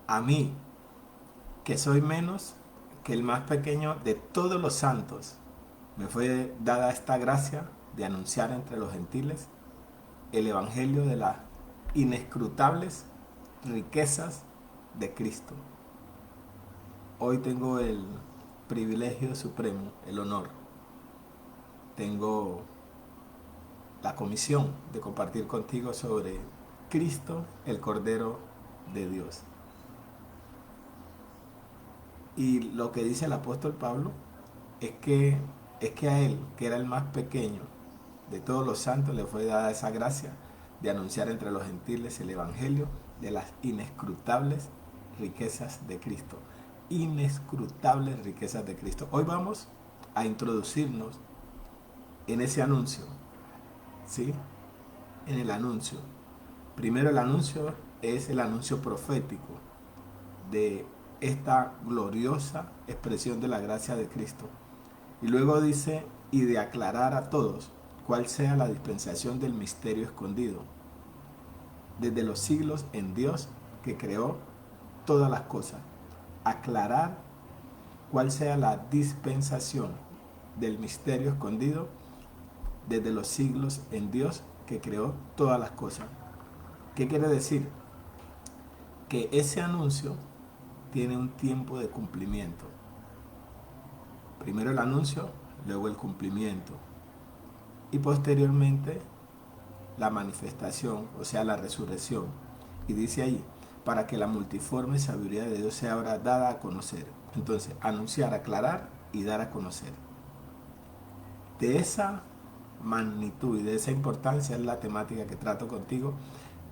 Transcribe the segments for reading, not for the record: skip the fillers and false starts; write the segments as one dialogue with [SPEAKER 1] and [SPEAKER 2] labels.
[SPEAKER 1] A mí, que soy menos que el más pequeño de todos los santos, me fue dada esta gracia de anunciar entre los gentiles el evangelio de las inescrutables riquezas de Cristo. Hoy tengo el privilegio supremo, el honor, tengo la comisión de compartir contigo sobre Cristo, el Cordero de Dios. Y lo que dice el apóstol Pablo es que, es que a él, que era el más pequeño de todos los santos, le fue dada esa gracia de anunciar entre los gentiles el evangelio de las inescrutables riquezas de Cristo. Inescrutables riquezas de Cristo. Hoy vamos a introducirnos en ese anuncio, ¿sí? En el anuncio. Primero el anuncio es el anuncio profético de esta gloriosa expresión de la gracia de Cristo. Y luego dice, y de aclarar a todos cuál sea la dispensación del misterio escondido desde los siglos en Dios que creó todas las cosas. Aclarar cuál sea la dispensación del misterio escondido desde los siglos en Dios que creó todas las cosas. ¿Qué quiere decir? Que ese anuncio tiene un tiempo de cumplimiento. Primero el anuncio, luego el cumplimiento y posteriormente la manifestación, o sea, la resurrección. Y dice ahí, para que la multiforme sabiduría de Dios sea ahora dada a conocer. Entonces, anunciar, aclarar y dar a conocer. De esa magnitud y de esa importancia es la temática que trato contigo.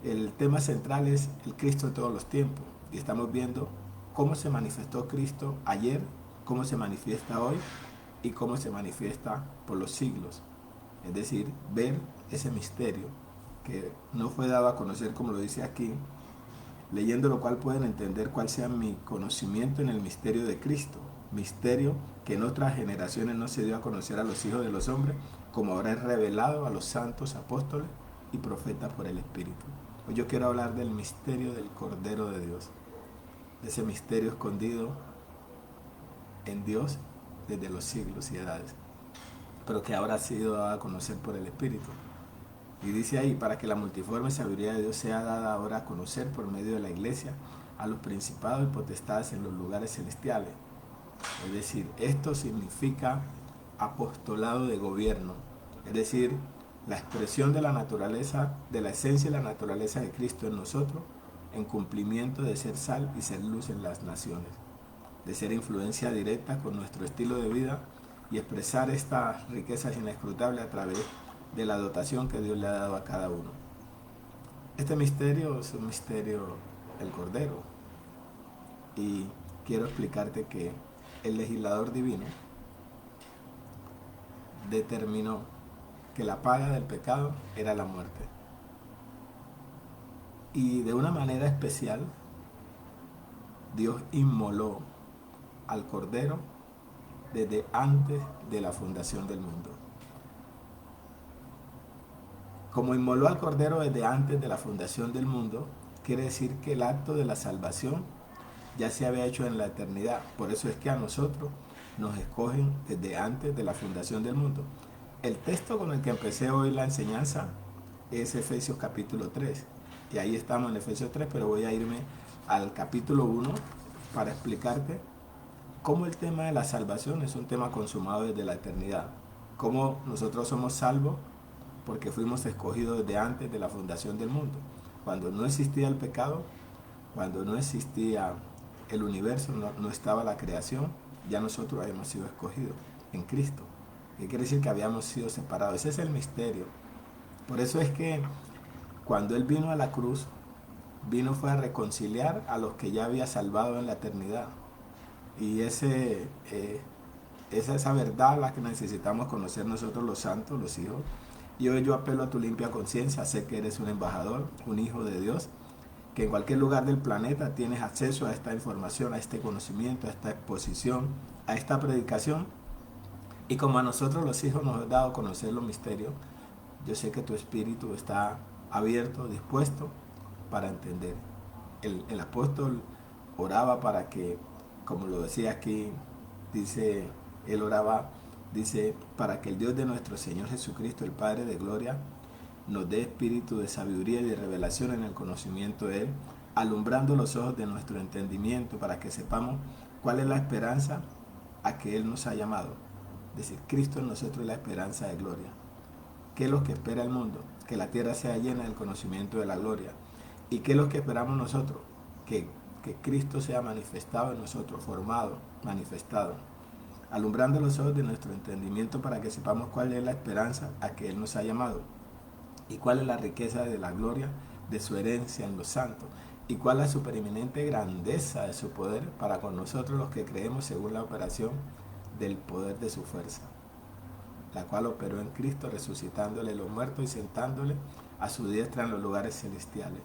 [SPEAKER 1] El tema central es el Cristo de todos los tiempos. Y estamos viendo cómo se manifestó Cristo ayer, cómo se manifiesta hoy y cómo se manifiesta por los siglos. Es decir, ver ese misterio que no fue dado a conocer, como lo dice aquí, leyendo lo cual pueden entender cuál sea mi conocimiento en el misterio de Cristo, misterio que en otras generaciones no se dio a conocer a los hijos de los hombres, como ahora es revelado a los santos apóstoles y profetas por el Espíritu. Hoy yo quiero hablar del misterio del Cordero de Dios, de ese misterio escondido en Dios desde los siglos y edades, pero que ahora ha sido dado a conocer por el Espíritu. Y dice ahí, para que la multiforme sabiduría de Dios sea dada ahora a conocer por medio de la iglesia a los principados y potestades en los lugares celestiales. Es decir, esto significa apostolado de gobierno, es decir, la expresión de la naturaleza, de la esencia y la naturaleza de Cristo en nosotros, en cumplimiento de ser sal y ser luz en las naciones, de ser influencia directa con nuestro estilo de vida y expresar estas riquezas inescrutables a través de la dotación que Dios le ha dado a cada uno. Este misterio es un misterio del Cordero y quiero explicarte que el legislador divino determinó que la paga del pecado era la muerte. Y de una manera especial, Dios inmoló al Cordero desde antes de la fundación del mundo. Como inmoló al Cordero desde antes de la fundación del mundo, quiere decir que el acto de la salvación ya se había hecho en la eternidad. Por eso es que a nosotros nos escogen desde antes de la fundación del mundo. El texto con el que empecé hoy la enseñanza es Efesios capítulo 3. Y ahí estamos en Efesios 3, pero voy a irme al capítulo 1 para explicarte cómo el tema de la salvación es un tema consumado desde la eternidad. Cómo nosotros somos salvos porque fuimos escogidos desde antes de la fundación del mundo. Cuando no existía el pecado, cuando no existía el universo, no estaba la creación, ya nosotros habíamos sido escogidos en Cristo. ¿Qué quiere decir? Que habíamos sido separados. Ese es el misterio. Por eso es que cuando Él vino a la cruz, vino fue a reconciliar a los que ya había salvado en la eternidad. Y esa verdad la que necesitamos conocer nosotros los santos, los hijos. Y hoy yo apelo a tu limpia conciencia, sé que eres un embajador, un hijo de Dios, que en cualquier lugar del planeta tienes acceso a esta información, a este conocimiento, a esta exposición, a esta predicación. Y como a nosotros los hijos nos ha dado a conocer los misterios, yo sé que tu espíritu está abierto, dispuesto para entender. El apóstol oraba para que, como lo decía aquí, dice, él oraba, dice, para que el Dios de nuestro Señor Jesucristo, el Padre de gloria, nos dé espíritu de sabiduría y de revelación en el conocimiento de Él, alumbrando los ojos de nuestro entendimiento para que sepamos cuál es la esperanza a que Él nos ha llamado. Es decir, Cristo en nosotros es la esperanza de gloria. ¿Qué es lo que espera el mundo? Que la tierra sea llena del conocimiento de la gloria. ¿Y qué es lo que esperamos nosotros? Que, que Cristo sea manifestado en nosotros, formado, manifestado, alumbrando los ojos de nuestro entendimiento para que sepamos cuál es la esperanza a que Él nos ha llamado y cuál es la riqueza de la gloria de su herencia en los santos y cuál es la supereminente grandeza de su poder para con nosotros los que creemos según la operación del poder de su fuerza, la cual operó en Cristo resucitándole los muertos y sentándole a su diestra en los lugares celestiales.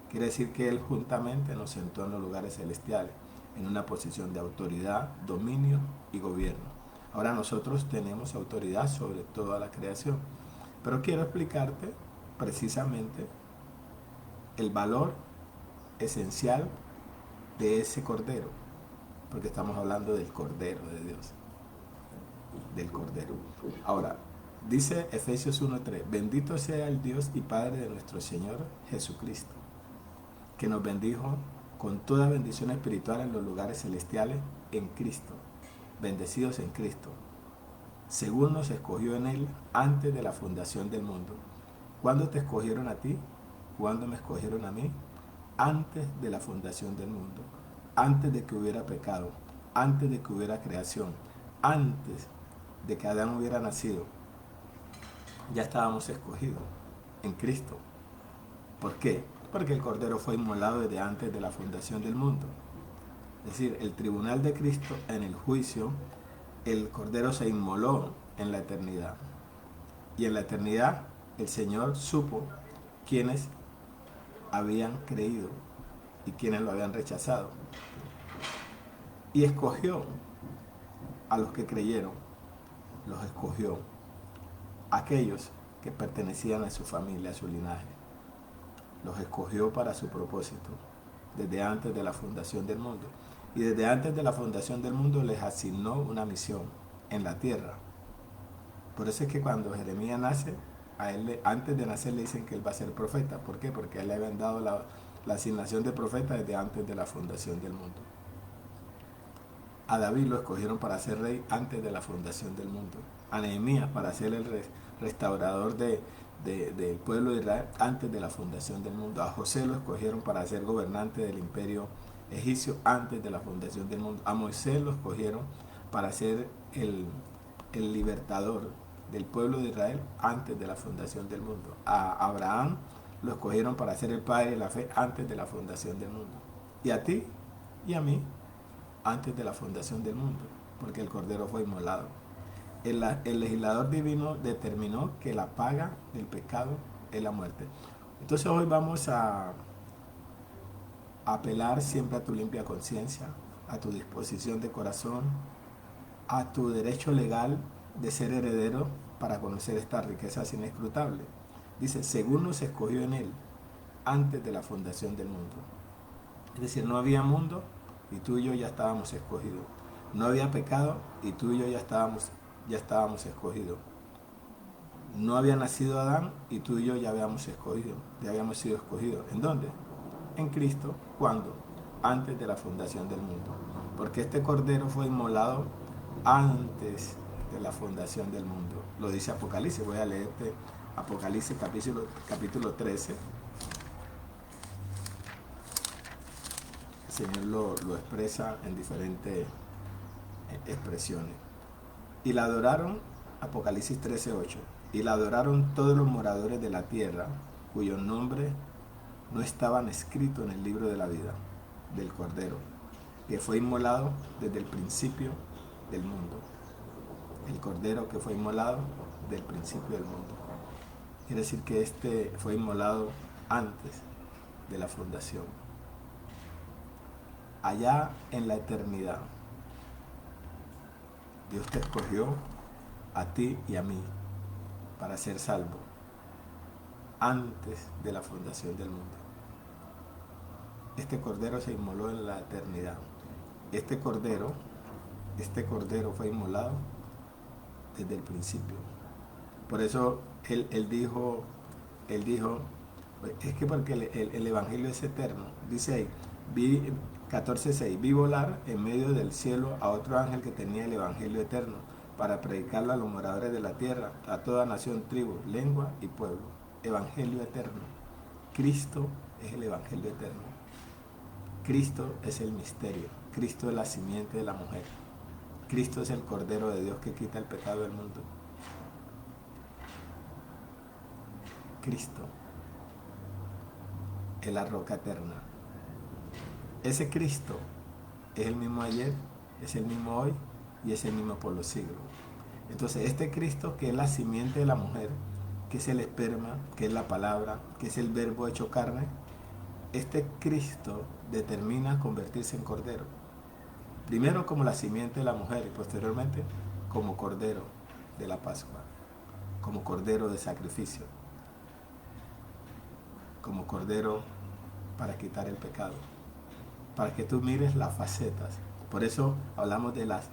[SPEAKER 1] Quiere decir que Él juntamente nos sentó en los lugares celestiales, en una posición de autoridad, dominio y gobierno. Ahora nosotros tenemos autoridad sobre toda la creación. Pero quiero explicarte precisamente el valor esencial de ese cordero, porque estamos hablando del cordero de Dios, del cordero. Ahora, dice Efesios 1:3, bendito sea el Dios y Padre de nuestro Señor Jesucristo, que nos bendijo con toda bendición espiritual en los lugares celestiales en Cristo, bendecidos en Cristo, según nos escogió en Él antes de la fundación del mundo. ¿Cuándo te escogieron a ti? ¿Cuándo me escogieron a mí? Antes de la fundación del mundo, antes de que hubiera pecado, antes de que hubiera creación, antes de que Adán hubiera nacido, ya estábamos escogidos en Cristo. ¿Por qué? Porque el Cordero fue inmolado desde antes de la fundación del mundo. Es decir, el tribunal de Cristo en el juicio, el Cordero se inmoló en la eternidad. Y en la eternidad el Señor supo quiénes habían creído y quienes lo habían rechazado. Y escogió a los que creyeron, los escogió, aquellos que pertenecían a su familia, a su linaje. Los escogió para su propósito, desde antes de la fundación del mundo. Y desde antes de la fundación del mundo les asignó una misión en la tierra. Por eso es que cuando Jeremías nace, a él, antes de nacer le dicen que él va a ser profeta. ¿Por qué? Porque a él le habían dado la asignación de profeta desde antes de la fundación del mundo. A David lo escogieron para ser rey antes de la fundación del mundo. A Nehemías para ser el restaurador del pueblo de Israel antes de la fundación del mundo. A José lo escogieron para ser gobernante del imperio egipcio antes de la fundación del mundo. A Moisés lo escogieron para ser el libertador del pueblo de Israel antes de la fundación del mundo. A Abraham lo escogieron para ser el padre de la fe antes de la fundación del mundo. Y a ti y a mí antes de la fundación del mundo, porque el Cordero fue inmolado. El legislador divino determinó que la paga del pecado es la muerte. Entonces hoy vamos a apelar siempre a tu limpia conciencia, a tu disposición de corazón, a tu derecho legal de ser heredero para conocer estas riquezas inescrutables. Dice, según nos escogió en Él antes de la fundación del mundo. Es decir, no había mundo y tú y yo ya estábamos escogidos. No había pecado y tú y yo ya estábamos escogidos. No había nacido Adán y tú y yo ya habíamos sido escogidos. ¿En dónde? En Cristo. ¿Cuándo? Antes de la fundación del mundo. Porque este Cordero fue inmolado antes de la fundación del mundo. Lo dice Apocalipsis. Voy a leerte Apocalipsis capítulo 13. El Señor lo expresa en diferentes expresiones. Y la adoraron, Apocalipsis 13:8, y la adoraron todos los moradores de la tierra, cuyos nombres no estaban escritos en el libro de la vida del Cordero, que fue inmolado desde el principio del mundo. El Cordero que fue inmolado del principio del mundo. Quiere decir que este fue inmolado antes de la fundación. Allá en la eternidad, Dios te escogió a ti y a mí para ser salvo antes de la fundación del mundo. Este cordero se inmoló en la eternidad. Este cordero, este cordero fue inmolado desde el principio. Por eso él dijo, es que porque el Evangelio es eterno. Dice ahí, vi 14:6, vi volar en medio del cielo a otro ángel que tenía el Evangelio eterno para predicarlo a los moradores de la tierra, a toda nación, tribu, lengua y pueblo. Evangelio eterno. Cristo es el Evangelio eterno. Cristo es el misterio. Cristo es la simiente de la mujer. Cristo es el Cordero de Dios que quita el pecado del mundo. Cristo es la roca eterna. Ese Cristo es el mismo ayer, es el mismo hoy y es el mismo por los siglos. Entonces este Cristo, que es la simiente de la mujer, que es el esperma, que es la palabra, que es el verbo hecho carne, este Cristo determina convertirse en cordero. Primero como la simiente de la mujer y posteriormente como cordero de la Pascua, como cordero de sacrificio, como cordero para quitar el pecado, para que tú mires las facetas. Por eso hablamos de las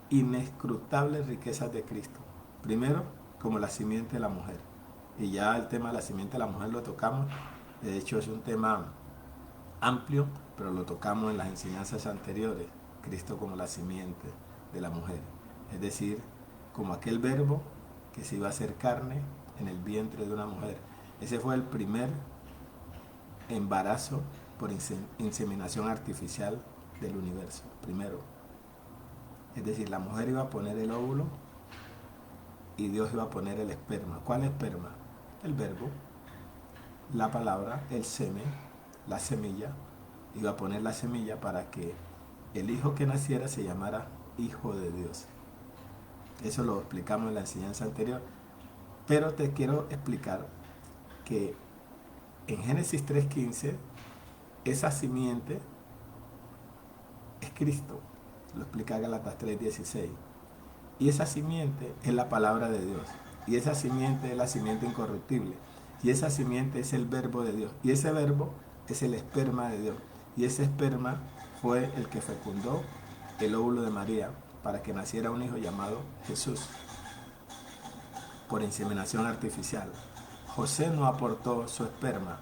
[SPEAKER 1] inescrutables riquezas de Cristo. Primero, como la simiente de la mujer. Y ya el tema de la simiente de la mujer lo tocamos. De hecho, es un tema amplio, pero lo tocamos en las enseñanzas anteriores. Cristo como la simiente de la mujer. Es decir, como aquel verbo que se iba a hacer carne en el vientre de una mujer. Ese fue el primer embarazo por inseminación artificial del universo. Primero. Es decir, la mujer iba a poner el óvulo y Dios iba a poner el esperma. ¿Cuál esperma? El verbo, la palabra, el semen, la semilla. Iba a poner la semilla para que el hijo que naciera se llamara Hijo de Dios. Eso lo explicamos en la enseñanza anterior. Pero te quiero explicar que en Génesis 3:15 esa simiente es Cristo. Lo explica Gálatas 3:16. Y esa simiente es la palabra de Dios. Y esa simiente es la simiente incorruptible. Y esa simiente es el verbo de Dios. Y ese verbo es el esperma de Dios. Y ese esperma fue el que fecundó el óvulo de María para que naciera un hijo llamado Jesús por inseminación artificial. José no aportó su esperma.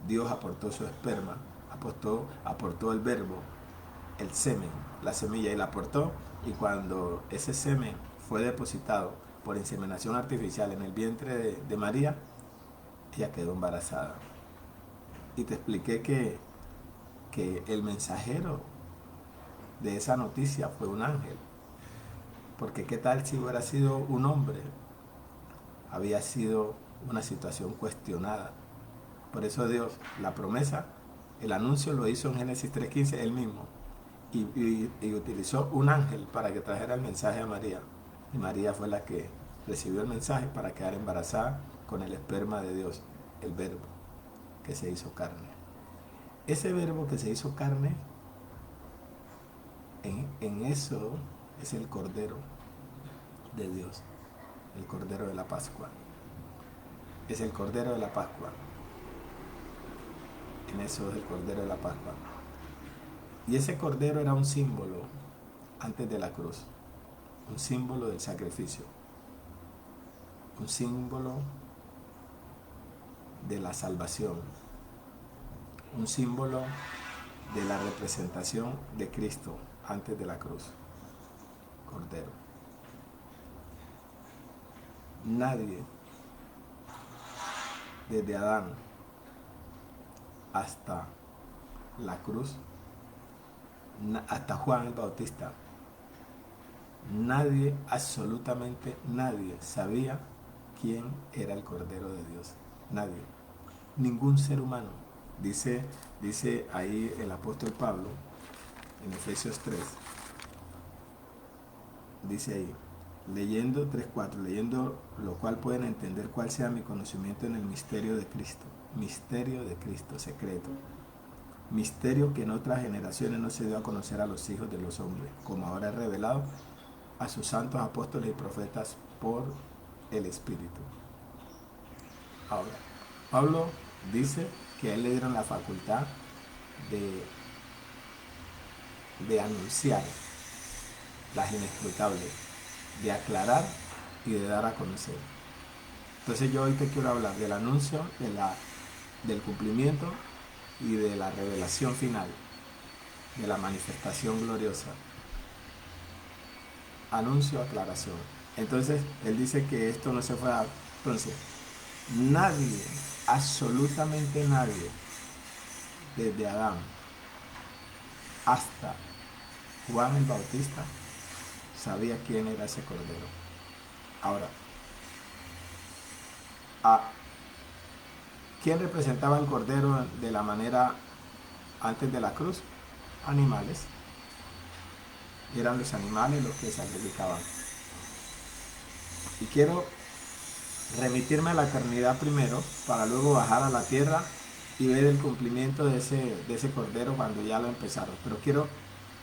[SPEAKER 1] Dios aportó su esperma. Aportó el verbo, el semen, la semilla, y la aportó. Y cuando ese semen fue depositado por inseminación artificial en el vientre de María, ella quedó embarazada. Y te expliqué que el mensajero de esa noticia fue un ángel. Porque qué tal si hubiera sido un hombre, había sido una situación cuestionada. Por eso Dios, la promesa, el anuncio lo hizo en Génesis 3:15 él mismo. Y utilizó un ángel para que trajera el mensaje a María. Y María fue la que recibió el mensaje para quedar embarazada con el esperma de Dios, el verbo que se hizo carne. Ese verbo que se hizo carne, en eso es el Cordero de Dios, el Cordero de la Pascua. Es el Cordero de la Pascua. En eso es el Cordero de la Pascua. Y ese Cordero era un símbolo antes de la cruz, un símbolo del sacrificio, un símbolo de la salvación, un símbolo de la representación de Cristo antes de la cruz. Cordero. Nadie, desde Adán hasta la cruz, hasta Juan el Bautista, nadie, absolutamente nadie, sabía quién era el Cordero de Dios. Nadie. Ningún ser humano. Dice ahí el apóstol Pablo, en Efesios 3, dice ahí, leyendo 3:4, leyendo lo cual pueden entender cuál sea mi conocimiento en el misterio de Cristo. Misterio de Cristo, secreto. Misterio que en otras generaciones no se dio a conocer a los hijos de los hombres, como ahora es revelado a sus santos apóstoles y profetas por el Espíritu. Ahora, Pablo dice que a él le dieron la facultad de, de anunciar las inescrutables, de aclarar y de dar a conocer. Entonces yo hoy te quiero hablar del anuncio, del cumplimiento y de la revelación final, de la manifestación gloriosa. Anuncio, aclaración. Entonces él dice que esto no se fue a dar. Entonces, nadie, absolutamente nadie, desde Adán hasta Juan el Bautista, sabía quién era ese cordero. Ahora, ¿a quién representaba el cordero de la manera antes de la cruz? Animales. Eran los animales los que sacrificaban. Y quiero remitirme a la eternidad primero, para luego bajar a la tierra y ver el cumplimiento de ese cordero cuando ya lo empezaron. Pero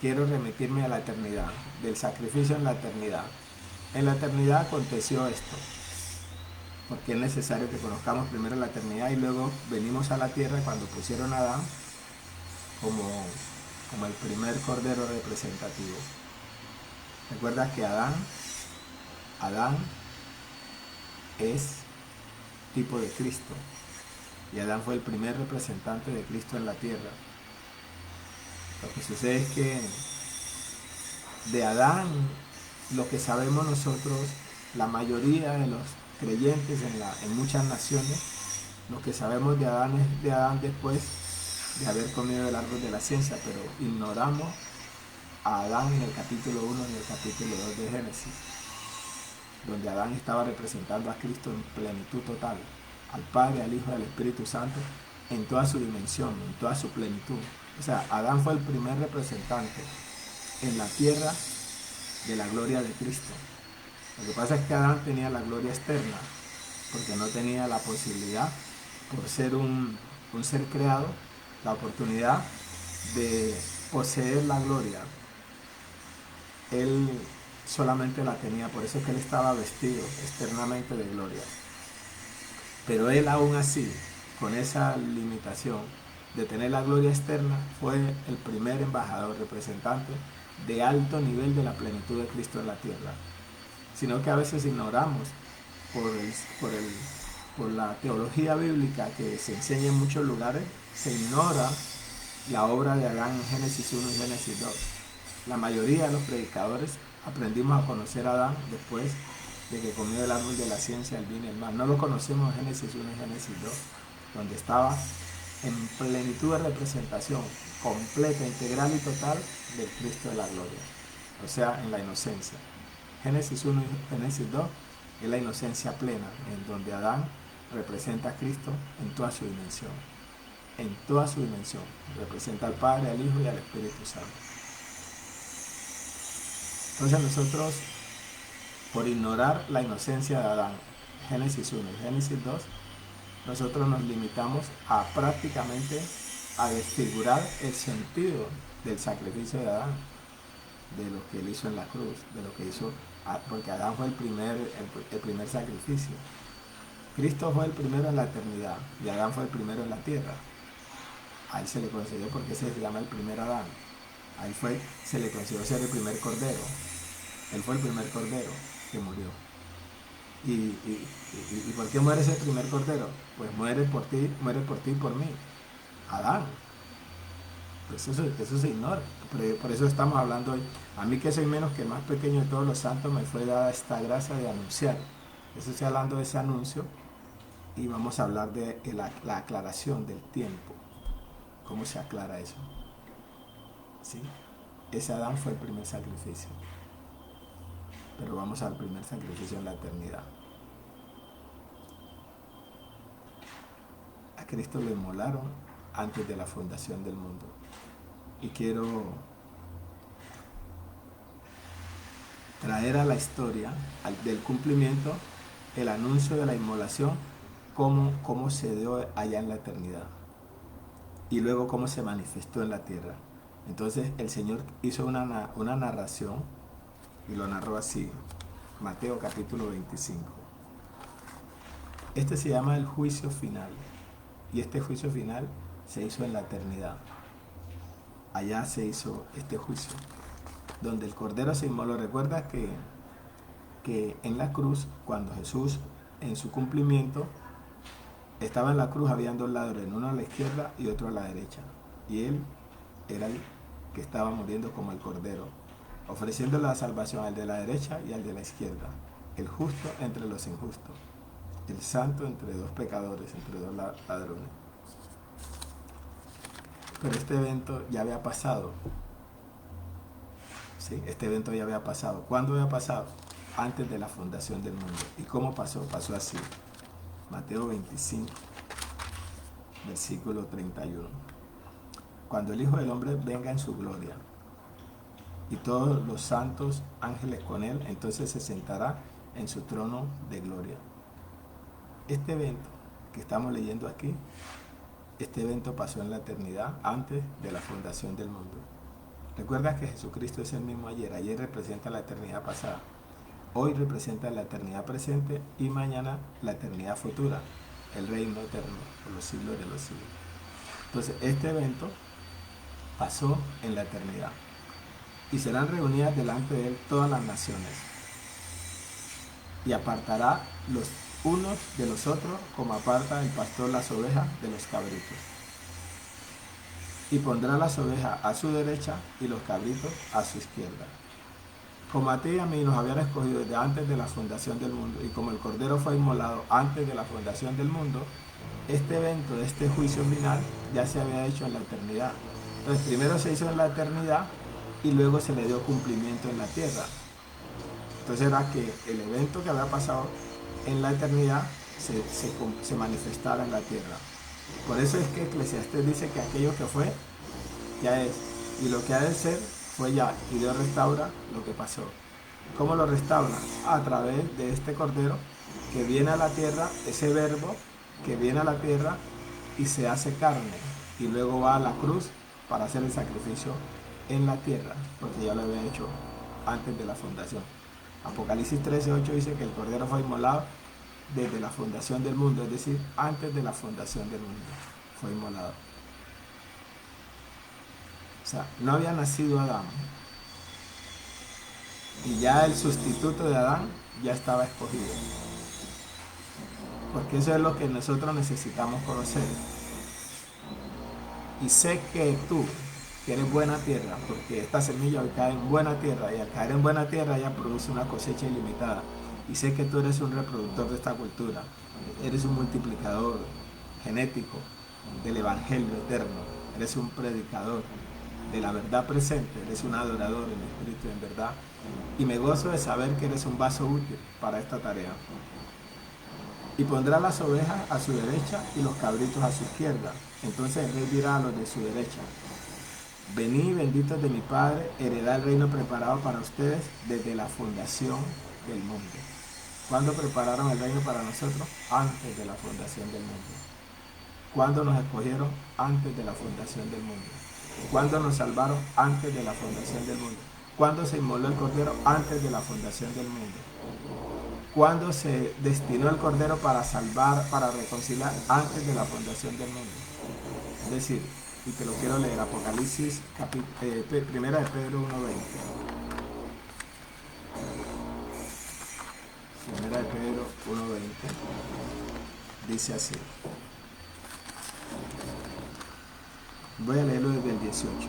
[SPEAKER 1] quiero remitirme a la eternidad, del sacrificio en la eternidad. En la eternidad aconteció esto, porque es necesario que conozcamos primero la eternidad y luego venimos a la tierra cuando pusieron a Adán como el primer cordero representativo. Recuerda que Adán es tipo de Cristo y Adán fue el primer representante de Cristo en la tierra. Lo que sucede es que de Adán, lo que sabemos nosotros, la mayoría de los creyentes en muchas naciones, lo que sabemos de Adán es de Adán después de haber comido el árbol de la ciencia, pero ignoramos a Adán en el capítulo 1 y en el capítulo 2 de Génesis, donde Adán estaba representando a Cristo en plenitud total, al Padre, al Hijo y al Espíritu Santo, en toda su dimensión, en toda su plenitud. O sea, Adán fue el primer representante en la tierra de la gloria de Cristo. Lo que pasa es que Adán tenía la gloria externa, porque no tenía la posibilidad, por ser un ser creado, la oportunidad de poseer la gloria. Él solamente la tenía, por eso es que él estaba vestido externamente de gloria. Pero él aún así, con esa limitación de tener la gloria externa, fue el primer embajador, representante de alto nivel de la plenitud de Cristo en la tierra. Sino que a veces ignoramos por la teología bíblica que se enseña en muchos lugares, se ignora la obra de Adán en Génesis 1 y Génesis 2. La mayoría de los predicadores aprendimos a conocer a Adán después de que comió el árbol de la ciencia, el bien y el mal. No lo conocemos en Génesis 1 y Génesis 2, donde estaba en plenitud de representación completa, integral y total del Cristo de la gloria, o sea, en la inocencia. Génesis 1 y Génesis 2 es la inocencia plena, en donde Adán representa a Cristo en toda su dimensión. En toda su dimensión. Representa al Padre, al Hijo y al Espíritu Santo. Entonces nosotros, por ignorar la inocencia de Adán, Génesis 1 y Génesis 2, nosotros nos limitamos a prácticamente a desfigurar el sentido del sacrificio de Adán, de lo que él hizo en la cruz, de lo que hizo, porque Adán fue el primer sacrificio. Cristo fue el primero en la eternidad y Adán fue el primero en la tierra. A él se le concedió, porque ese se llama el primer Adán. A él se le concedió ser el primer cordero. Él fue el primer cordero que murió. ¿Y por qué muere ese primer cordero? Pues muere por ti y por mí. Adán. Pues eso se ignora. Por eso estamos hablando hoy. A mí, que soy menos que el más pequeño de todos los santos, me fue dada esta gracia de anunciar. Eso estoy hablando de ese anuncio, y vamos a hablar de la aclaración del tiempo. ¿Cómo se aclara eso? ¿Sí? Ese Adán fue el primer sacrificio. Pero vamos al primer sacrificio en la eternidad. A Cristo lo inmolaron antes de la fundación del mundo. Y quiero traer a la historia del cumplimiento el anuncio de la inmolación, cómo se dio allá en la eternidad y luego cómo se manifestó en la tierra. Entonces el Señor hizo una narración y lo narró así. Mateo capítulo 25. Este se llama el juicio final, y este juicio final se hizo en la eternidad. allá se hizo este juicio, donde el cordero se inmoló. Recuerda que en la cruz, cuando Jesús, en su cumplimiento, estaba en la cruz, habían dos ladrones, uno a la izquierda y otro a la derecha. Y él era el que estaba muriendo como el cordero, ofreciendo la salvación al de la derecha y al de la izquierda, el justo entre los injustos, el santo entre dos pecadores, entre dos ladrones. Pero este evento ya había pasado. ¿Sí? Este evento ya había pasado. ¿Cuándo había pasado? Antes de la fundación del mundo. ¿Y cómo pasó? Pasó así. Mateo 25, versículo 31. Cuando el Hijo del Hombre venga en su gloria y todos los santos ángeles con él, entonces se sentará en su trono de gloria. Este evento que estamos leyendo aquí, este evento pasó en la eternidad antes de la fundación del mundo. Recuerda que Jesucristo es el mismo ayer. Ayer representa la eternidad pasada. Hoy representa la eternidad presente y mañana la eternidad futura, el reino eterno por los siglos de los siglos. Entonces, este evento pasó en la eternidad y serán reunidas delante de él todas las naciones y apartará los unos de los otros como aparta el pastor las ovejas de los cabritos. Y pondrá las ovejas a su derecha y los cabritos a su izquierda. Como a ti y a mí nos habían escogido desde antes de la fundación del mundo, y como el Cordero fue inmolado antes de la fundación del mundo, este evento de este juicio final ya se había hecho en la eternidad. Entonces primero se hizo en la eternidad y luego se le dio cumplimiento en la tierra. Entonces era que el evento que había pasado en la eternidad se manifestara en la tierra. Por eso es que Eclesiastés dice que aquello que fue, ya es, y lo que ha de ser, fue ya, y Dios restaura lo que pasó. ¿Cómo lo restaura? A través de este Cordero que viene a la tierra, ese verbo que viene a la tierra y se hace carne, y luego va a la cruz para hacer el sacrificio en la tierra, porque ya lo había hecho antes de la fundación. Apocalipsis 13:8 dice que el Cordero fue inmolado desde la fundación del mundo, es decir, antes de la fundación del mundo fue inmolado. O sea, no había nacido Adán y ya el sustituto de Adán ya estaba escogido, porque eso es lo que nosotros necesitamos conocer. Y sé que tú, que eres buena tierra, porque esta semilla hoy cae en buena tierra y al caer en buena tierra ya produce una cosecha ilimitada. Y sé que tú eres un reproductor de esta cultura, eres un multiplicador genético del Evangelio eterno, eres un predicador de la verdad presente, eres un adorador en espíritu y en verdad. Y me gozo de saber que eres un vaso útil para esta tarea. Y pondrá las ovejas a su derecha y los cabritos a su izquierda. Entonces el rey dirá a los de su derecha: venid, benditos de mi Padre, heredad el reino preparado para ustedes desde la fundación del mundo. ¿Cuándo prepararon el reino para nosotros? Antes de la fundación del mundo. ¿Cuándo nos escogieron? Antes de la fundación del mundo. ¿Cuándo nos salvaron? Antes de la fundación del mundo. ¿Cuándo se inmoló el Cordero? Antes de la fundación del mundo. ¿Cuándo se destinó el Cordero para salvar, para reconciliar? Antes de la fundación del mundo. Es decir, y te lo quiero leer, Apocalipsis, primera de Pedro 1:20. Primera de Pedro 1:20. Dice así. Voy a leerlo desde el 18.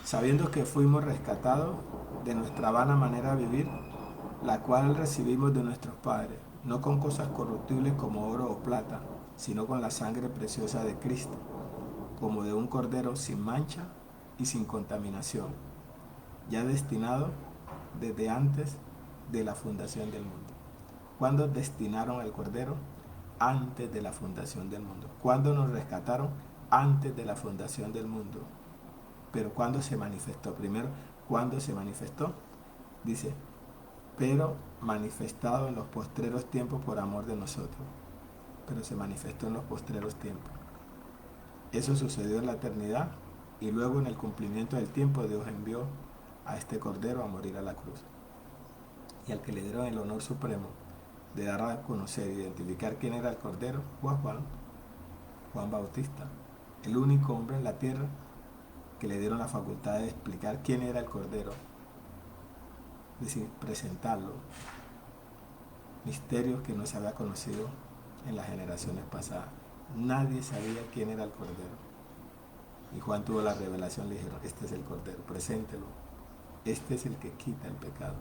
[SPEAKER 1] Sabiendo que fuimos rescatados de nuestra vana manera de vivir, la cual recibimos de nuestros padres, no con cosas corruptibles como oro o plata, sino con la sangre preciosa de Cristo, como de un cordero sin mancha y sin contaminación, ya destinado desde antes de la fundación del mundo. ¿Cuándo destinaron al cordero? Antes de la fundación del mundo. ¿Cuándo nos rescataron? Antes de la fundación del mundo. Pero ¿cuándo se manifestó? Primero, ¿cuándo se manifestó? Dice, pero manifestado en los postreros tiempos por amor de nosotros. Pero se manifestó en los postreros tiempos. Eso sucedió en la eternidad y luego en el cumplimiento del tiempo Dios envió a este Cordero a morir a la cruz. Y al que le dieron el honor supremo de dar a conocer e identificar quién era el Cordero fue a Juan Bautista, el único hombre en la tierra que le dieron la facultad de explicar quién era el Cordero, es decir, presentarlo, misterios que no se había conocido en las generaciones pasadas. Nadie sabía quién era el Cordero. Y Juan tuvo la revelación, le dijeron, este es el Cordero, preséntelo. Este es el que quita el pecado.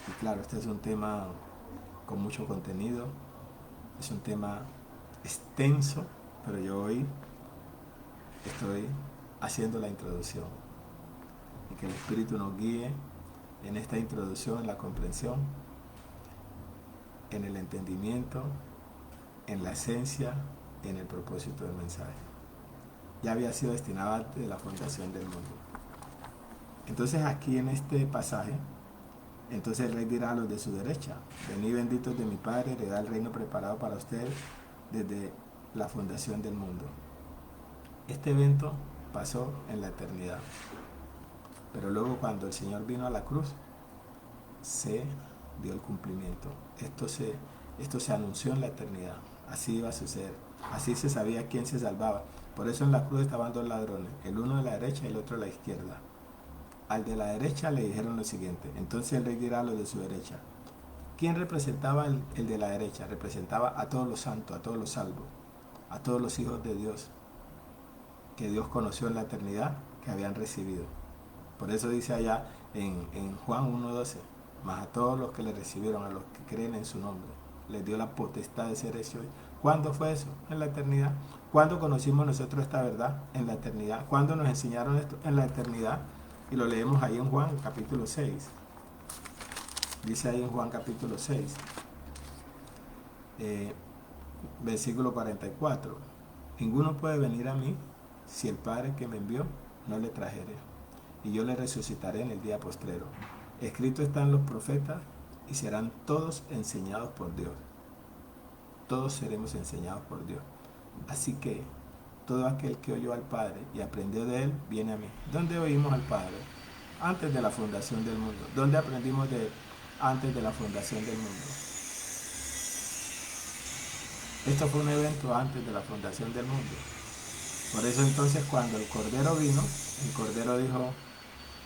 [SPEAKER 1] Y claro, este es un tema con mucho contenido, es un tema extenso, pero yo hoy estoy haciendo la introducción. Y que el Espíritu nos guíe en esta introducción, en la comprensión, en el entendimiento, en la esencia y en el propósito del mensaje. Ya había sido destinado antes de la fundación del mundo. Entonces aquí en este pasaje, entonces el rey dirá a los de su derecha, venid benditos de mi Padre, heredad el reino preparado para ustedes desde la fundación del mundo. Este evento pasó en la eternidad, pero luego cuando el Señor vino a la cruz, se dio el cumplimiento. Esto se anunció en la eternidad, así iba a suceder, así se sabía quién se salvaba. Por eso en la cruz estaban dos ladrones, el uno de la derecha y el otro de la izquierda. Al de la derecha le dijeron lo siguiente, entonces el rey dirá a los de su derecha. ¿Quién representaba el de la derecha? Representaba a todos los santos, a todos los salvos, a todos los hijos de Dios, que Dios conoció en la eternidad, que habían recibido. Por eso dice allá en Juan 1:12, mas a todos los que le recibieron, a los que creen en su nombre, les dio la potestad de ser hechos. ¿Cuándo fue eso? En la eternidad. ¿Cuándo conocimos nosotros esta verdad? En la eternidad. ¿Cuándo nos enseñaron esto? En la eternidad. Y lo leemos ahí en Juan capítulo 6. Dice ahí en Juan capítulo 6, versículo 44. Ninguno puede venir a mí si el Padre que me envió no le trajere, y yo le resucitaré en el día postrero. Escrito están los profetas y serán todos enseñados por Dios. Todos seremos enseñados por Dios. Así que todo aquel que oyó al Padre y aprendió de él, viene a mí. ¿Dónde oímos al Padre? Antes de la fundación del mundo. ¿Dónde aprendimos de él? Antes de la fundación del mundo. Esto fue un evento antes de la fundación del mundo. Por eso entonces cuando el Cordero vino, el Cordero dijo,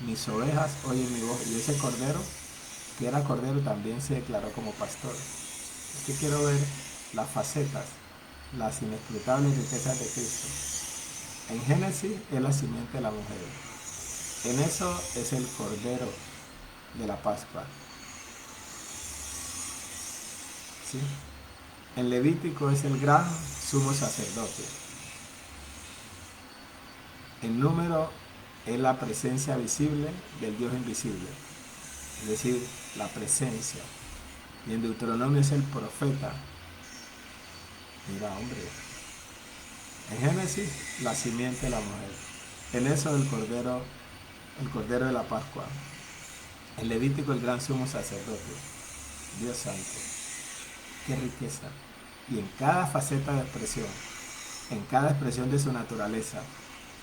[SPEAKER 1] mis ovejas oyen mi voz. Y ese Cordero, que era Cordero, también se declaró como pastor. Es que quiero ver las facetas, las inescrutables riquezas de Cristo. En Génesis es la simiente de la mujer. En eso es el Cordero de la Pascua. ¿Sí? En Levítico es el gran sumo sacerdote. En Número es la presencia visible del Dios invisible, es decir, la presencia. Y en Deuteronomio es el profeta. Mira, hombre. En Génesis, la simiente de la mujer. En eso el Cordero de la Pascua. En Levítico el gran sumo sacerdote. Dios santo. Qué riqueza. Y en cada faceta de expresión, en cada expresión de su naturaleza,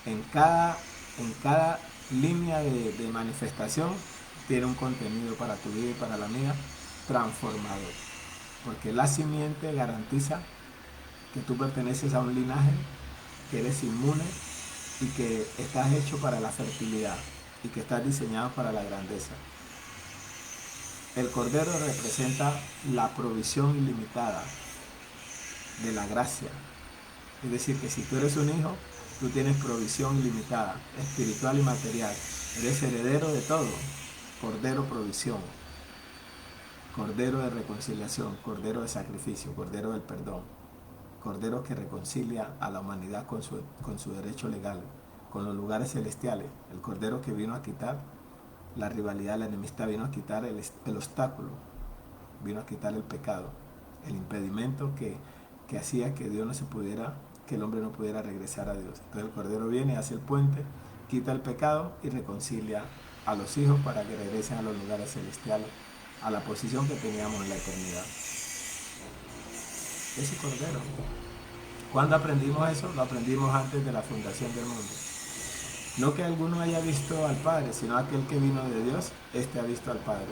[SPEAKER 1] en cada línea de manifestación, tiene un contenido para tu vida y para la mía transformador. Porque la simiente garantiza que tú perteneces a un linaje, que eres inmune y que estás hecho para la fertilidad y que estás diseñado para la grandeza. El Cordero representa la provisión ilimitada de la gracia. Es decir, que si tú eres un hijo, tú tienes provisión ilimitada, espiritual y material. Eres heredero de todo. Cordero provisión. Cordero de reconciliación, Cordero de sacrificio, Cordero del perdón. Cordero que reconcilia a la humanidad con su derecho legal, con los lugares celestiales. El Cordero que vino a quitar la rivalidad, la enemistad, vino a quitar el obstáculo, vino a quitar el pecado, el impedimento que hacía que Dios no se pudiera, que el hombre no pudiera regresar a Dios. Entonces el Cordero viene, hace el puente, quita el pecado y reconcilia a los hijos para que regresen a los lugares celestiales, a la posición que teníamos en la eternidad. Ese Cordero. ¿Cuándo aprendimos eso? Lo aprendimos antes de la fundación del mundo. No que alguno haya visto al Padre, sino aquel que vino de Dios, este ha visto al Padre.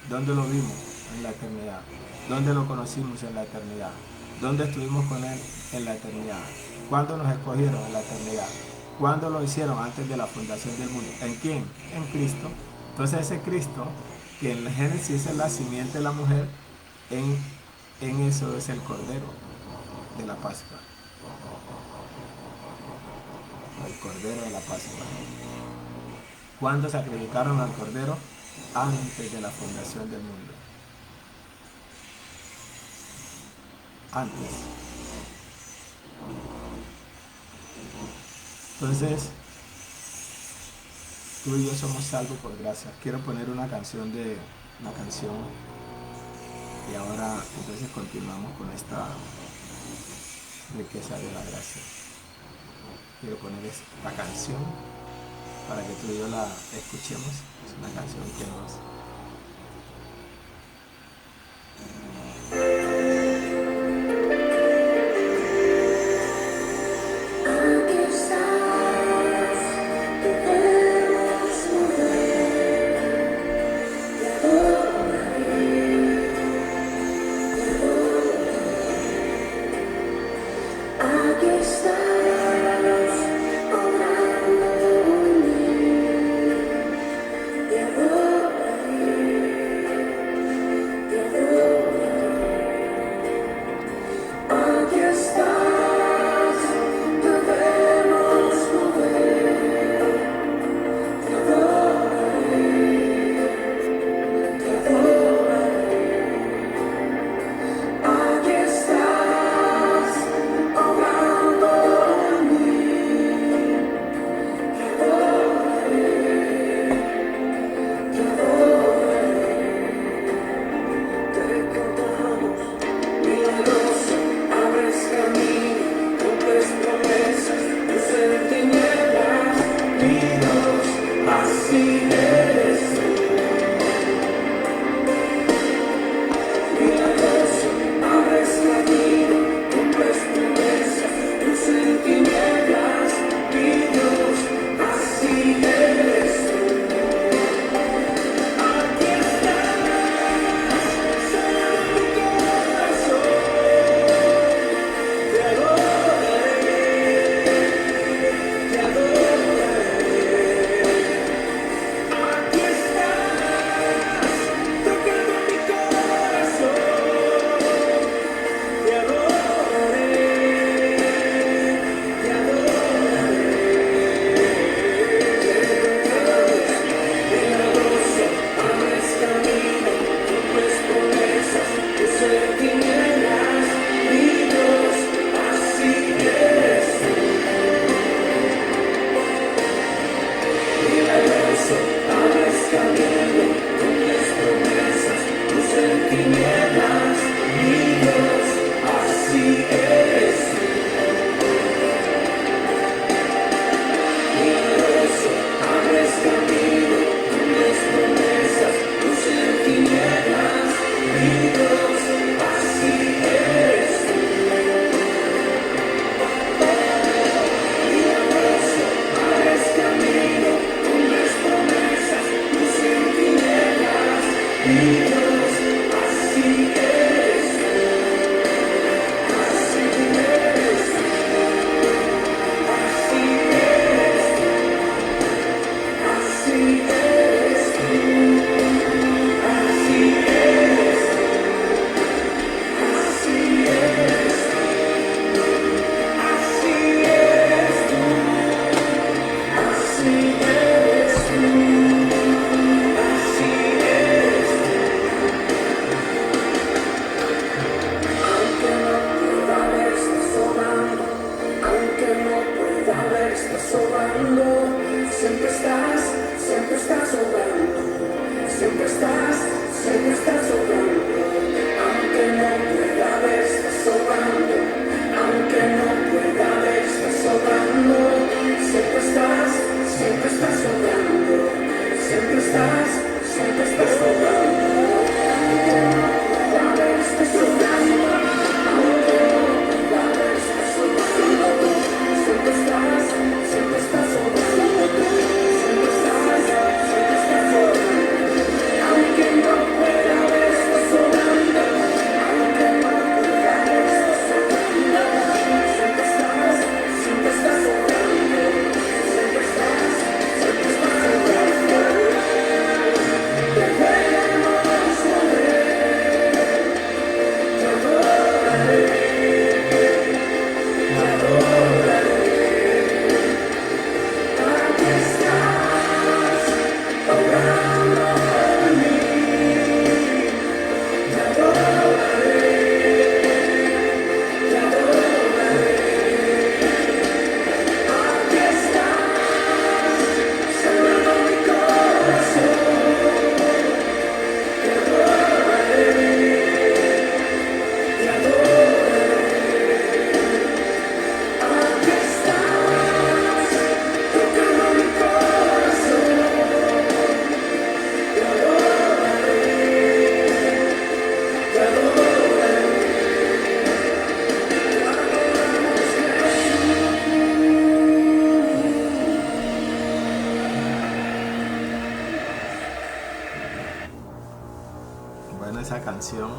[SPEAKER 1] ¿Dónde lo vimos? En la eternidad. ¿Dónde lo conocimos? En la eternidad. ¿Dónde estuvimos con Él? En la eternidad. ¿Cuándo nos escogieron? En la eternidad. ¿Cuándo lo hicieron? Antes de la fundación del mundo. ¿En quién? En Cristo. Entonces ese Cristo, que en Génesis es la simiente de la mujer, en, en eso es el Cordero de la Pascua. El Cordero de la Pascua. ¿Cuándo sacrificaron al Cordero? Antes de la fundación del mundo. Antes. Entonces, tú y yo somos salvos por gracia. Quiero poner una canción y ahora entonces continuamos con esta riqueza de la gracia. Quiero poner esta canción para que tú y yo la escuchemos. Es una canción que nos... Bueno, esa canción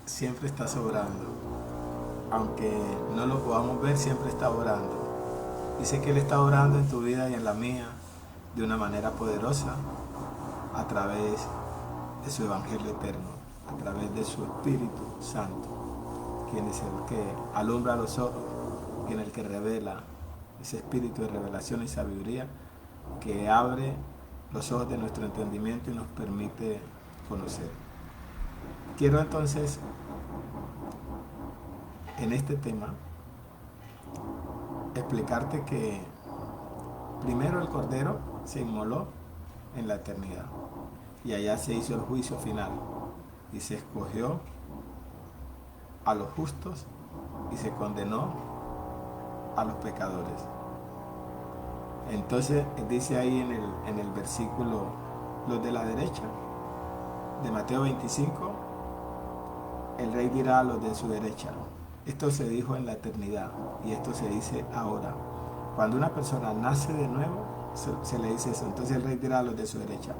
[SPEAKER 1] siempre está sobrando. Aunque no lo podamos ver, siempre está orando. Dice que Él está orando en tu vida y en la mía de una manera poderosa a través de su Evangelio eterno, a través de su Espíritu Santo, quien es el que alumbra los ojos, quien es el que revela, ese espíritu de revelación y sabiduría que abre los ojos de nuestro entendimiento y nos permite conocer. Quiero entonces, en este tema, explicarte que primero el Cordero se inmoló en la eternidad y allá se hizo el juicio final y se escogió a los justos y se condenó a los pecadores. Entonces dice ahí en el versículo, los de la derecha de Mateo 25, el rey dirá a los de su derecha. Esto se dijo en la eternidad y esto se dice ahora. Cuando una persona nace de nuevo, se le dice eso. Entonces el rey dirá a los de su derecha: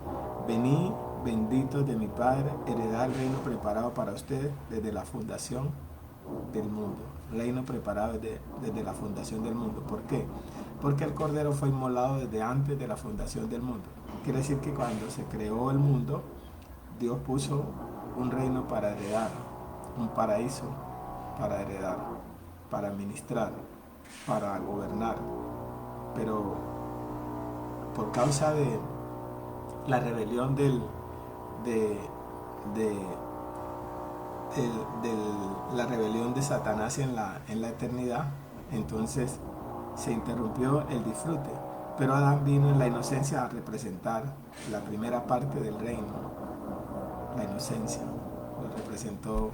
[SPEAKER 1] venid, benditos de mi Padre, heredad el reino preparado para ustedes desde la fundación del mundo. Reino preparado desde la fundación del mundo. ¿Por qué? Porque el Cordero fue inmolado desde antes de la fundación del mundo. Quiere decir que cuando se creó el mundo, Dios puso un reino para heredar, un paraíso para heredar, para administrar, para gobernar. Pero por causa de la rebelión de la rebelión de Satanás en la eternidad, entonces se interrumpió el disfrute. Pero Adán vino en la inocencia a representar la primera parte del reino. La inocencia lo representó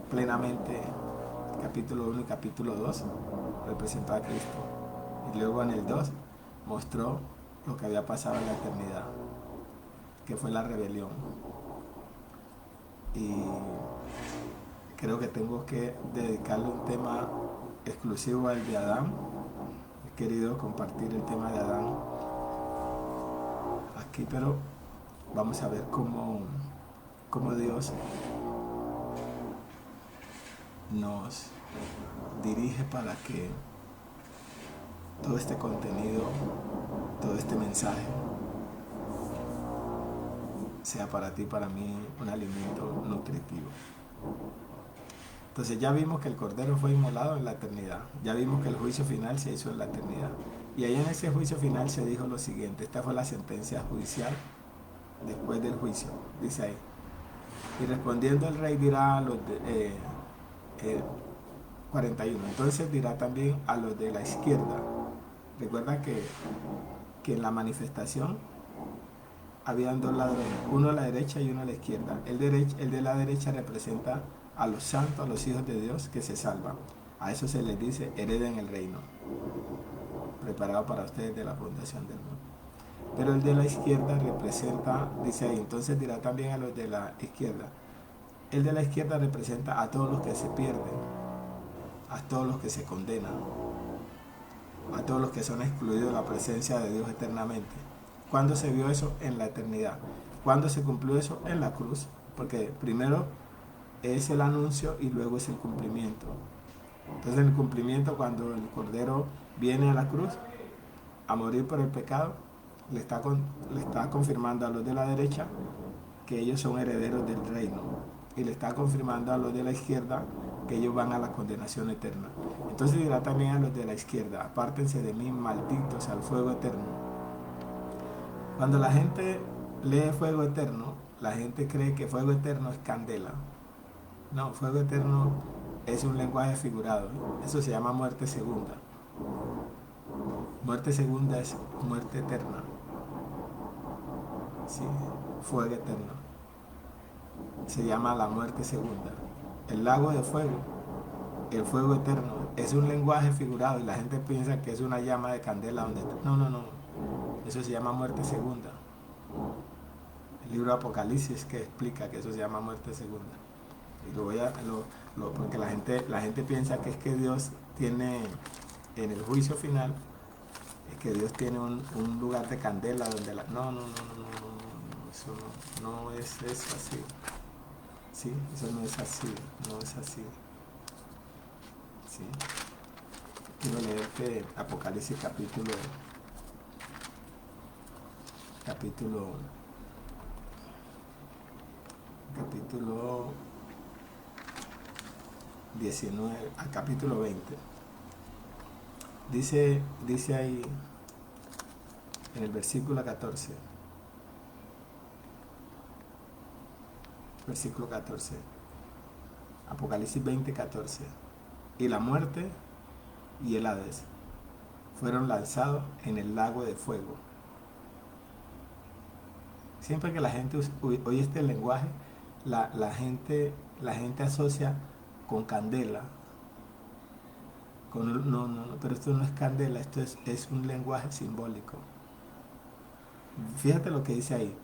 [SPEAKER 1] plenamente. Capítulo 1 y capítulo 2 representó a Cristo, y luego en el 2 mostró lo que había pasado en la eternidad, que fue la rebelión. Y creo que tengo que dedicarle un tema exclusivo al de Adán. He querido compartir el tema de Adán aquí, pero vamos a ver cómo Dios nos dirige para que todo este contenido, todo este mensaje sea para ti, para mí, un alimento nutritivo. Entonces ya vimos que el Cordero fue inmolado en la eternidad, ya vimos que el juicio final se hizo en la eternidad, y ahí en ese juicio final se dijo lo siguiente. Esta fue la sentencia judicial después del juicio, dice ahí: y respondiendo el rey dirá a los 41, entonces dirá también a los de la izquierda. Recuerda que en la manifestación habían dos ladrones, uno a la derecha y uno a la izquierda. El de la derecha representa a los santos, a los hijos de Dios que se salvan. A eso se les dice: hereden el reino preparado para ustedes de la fundación del mundo. Pero el de la izquierda representa, dice ahí, entonces dirá también a los de la izquierda. El de la izquierda representa a todos los que se pierden, a todos los que se condenan, a todos los que son excluidos de la presencia de Dios eternamente. ¿Cuándo se vio eso? En la eternidad. ¿Cuándo se cumplió eso? En la cruz. Porque primero es el anuncio y luego es el cumplimiento. Entonces el cumplimiento, cuando el Cordero viene a la cruz a morir por el pecado, le está confirmando a los de la derecha que ellos son herederos del reino, y le está confirmando a los de la izquierda que ellos van a la condenación eterna. Entonces dirá también a los de la izquierda: apártense de mí, malditos, al fuego eterno. Cuando la gente lee fuego eterno, la gente cree que fuego eterno es candela. No, fuego eterno es un lenguaje figurado. Eso se llama muerte segunda. Muerte segunda es muerte eterna. Sí, fuego eterno. Se llama la muerte segunda. El lago de fuego, el fuego eterno, es un lenguaje figurado y la gente piensa que es una llama de candela donde... No. Eso se llama muerte segunda. El libro de Apocalipsis que explica que eso se llama muerte segunda. Y porque la gente piensa que es que Dios tiene, en el juicio final, es que Dios tiene un lugar de candela donde no, eso no es eso así. ¿sí? Eso no es así, no es así, ¿sí? Quiero leerte Apocalipsis capítulo, capítulo 19, al capítulo 20. Dice ahí en el versículo 14, versículo 14, Apocalipsis 20, 14. Y la muerte y el Hades fueron lanzados en el lago de fuego. Siempre que la gente oye este lenguaje, la gente asocia con candela. No, no, no, pero esto no es candela, esto es un lenguaje simbólico. Fíjate lo que dice ahí.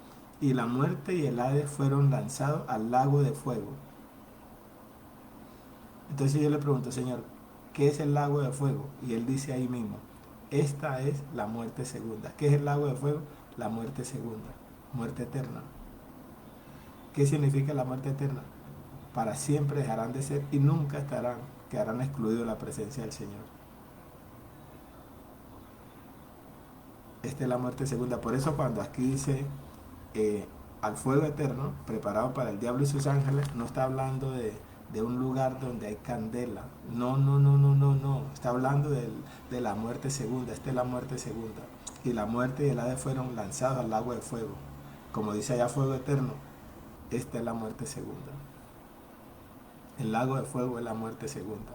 [SPEAKER 1] Y la muerte y el Hades fueron lanzados al lago de fuego. Entonces yo le pregunto, Señor, ¿qué es el lago de fuego? Y él dice ahí mismo, esta es la muerte segunda. ¿Qué es el lago de fuego? La muerte segunda, muerte eterna. ¿Qué significa la muerte eterna? Para siempre dejarán de ser y nunca quedarán excluidos de la presencia del Señor. Esta es la muerte segunda. Por eso cuando aquí dice eh, al fuego eterno, preparado para el diablo y sus ángeles, no está hablando de un lugar donde hay candela. No, no, no, no, no, no. Está hablando de la muerte segunda. Esta es la muerte segunda. Y la muerte y el Hades fueron lanzados al lago de fuego. Como dice allá fuego eterno, esta es la muerte segunda. El lago de fuego es la muerte segunda.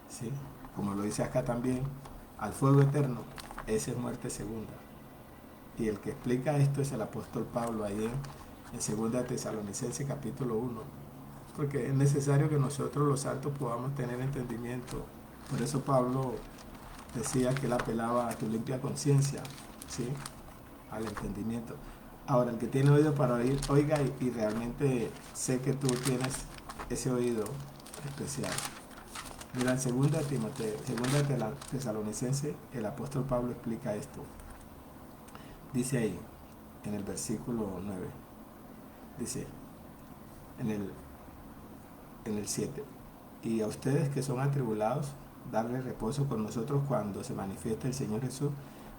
[SPEAKER 1] ¿Sí? Como lo dice acá también, al fuego eterno, esa es muerte segunda. Y el que explica esto es el apóstol Pablo ahí en 2 Tesalonicenses capítulo 1. Porque es necesario que nosotros los santos podamos tener entendimiento. Por eso Pablo decía que él apelaba a tu limpia conciencia, ¿sí? Al entendimiento. Ahora, el que tiene oído para oír, oiga, y realmente sé que tú tienes ese oído especial. Mira, en 2 Tesalonicense, el apóstol Pablo explica esto. Dice ahí, en el versículo 9, dice, en el 7, y a ustedes que son atribulados, darle reposo con nosotros cuando se manifieste el Señor Jesús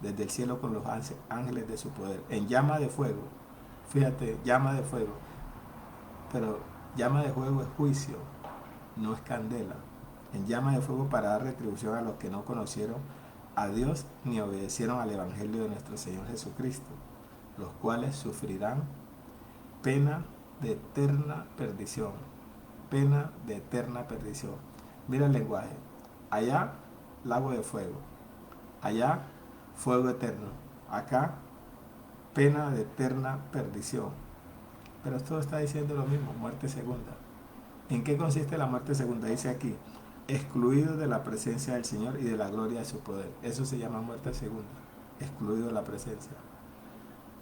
[SPEAKER 1] desde el cielo con los ángeles de su poder, en llama de fuego. Fíjate, llama de fuego, pero llama de fuego es juicio, no es candela. En llama de fuego para dar retribución a los que no conocieron a Dios ni obedecieron al Evangelio de nuestro Señor Jesucristo, los cuales sufrirán pena de eterna perdición. Pena de eterna perdición. Mira el lenguaje. Allá, lago de fuego. Allá, fuego eterno. Acá, pena de eterna perdición. Pero esto está diciendo lo mismo, muerte segunda. ¿En qué consiste la muerte segunda? Dice aquí, excluido de la presencia del Señor y de la gloria de su poder. Eso se llama muerte segunda, excluido de la presencia.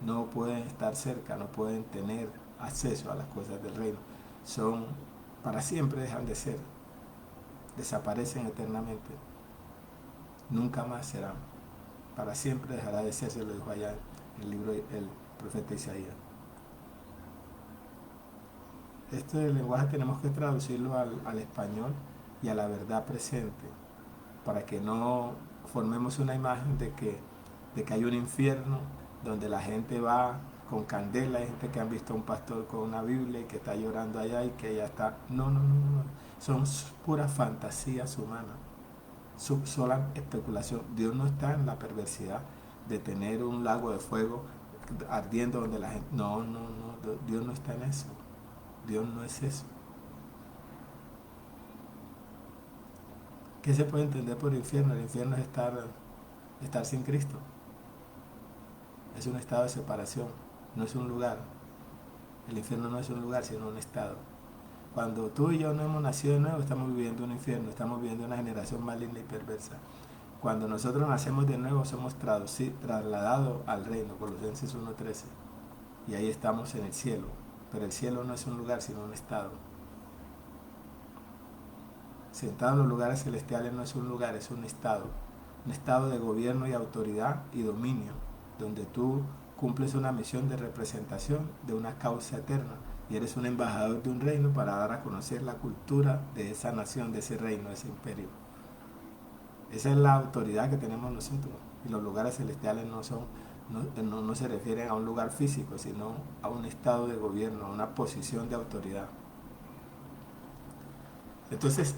[SPEAKER 1] No pueden estar cerca, no pueden tener acceso a las cosas del reino. Son, para siempre dejan de ser, desaparecen eternamente. Nunca más serán. Para siempre dejará de ser, se lo dijo allá en el libro del profeta Isaías. Este lenguaje tenemos que traducirlo al español y a la verdad presente, para que no formemos una imagen de que hay un infierno donde la gente va con candela, hay gente que han visto a un pastor con una Biblia y que está llorando allá y que ya está. No, no, no, no. Son puras fantasías humanas, sola especulación. Dios no está en la perversidad de tener un lago de fuego ardiendo donde la gente. No, no, no. Dios no está en eso. Dios no es eso. ¿Qué se puede entender por infierno? El infierno es estar sin Cristo. Es un estado de separación, no es un lugar. El infierno no es un lugar, sino un estado. Cuando tú y yo no hemos nacido de nuevo, estamos viviendo un infierno, estamos viviendo una generación maligna y perversa. Cuando nosotros nacemos de nuevo, somos trasladados al reino, Colosenses 1:13. Y ahí estamos en el cielo. Pero el cielo no es un lugar, sino un estado. Sentado en los lugares celestiales no es un lugar, es un estado de gobierno y autoridad y dominio, donde tú cumples una misión de representación de una causa eterna y eres un embajador de un reino para dar a conocer la cultura de esa nación, de ese reino, de ese imperio. Esa es la autoridad que tenemos nosotros. Y los lugares celestiales no se refieren a un lugar físico, sino a un estado de gobierno, a una posición de autoridad. Entonces,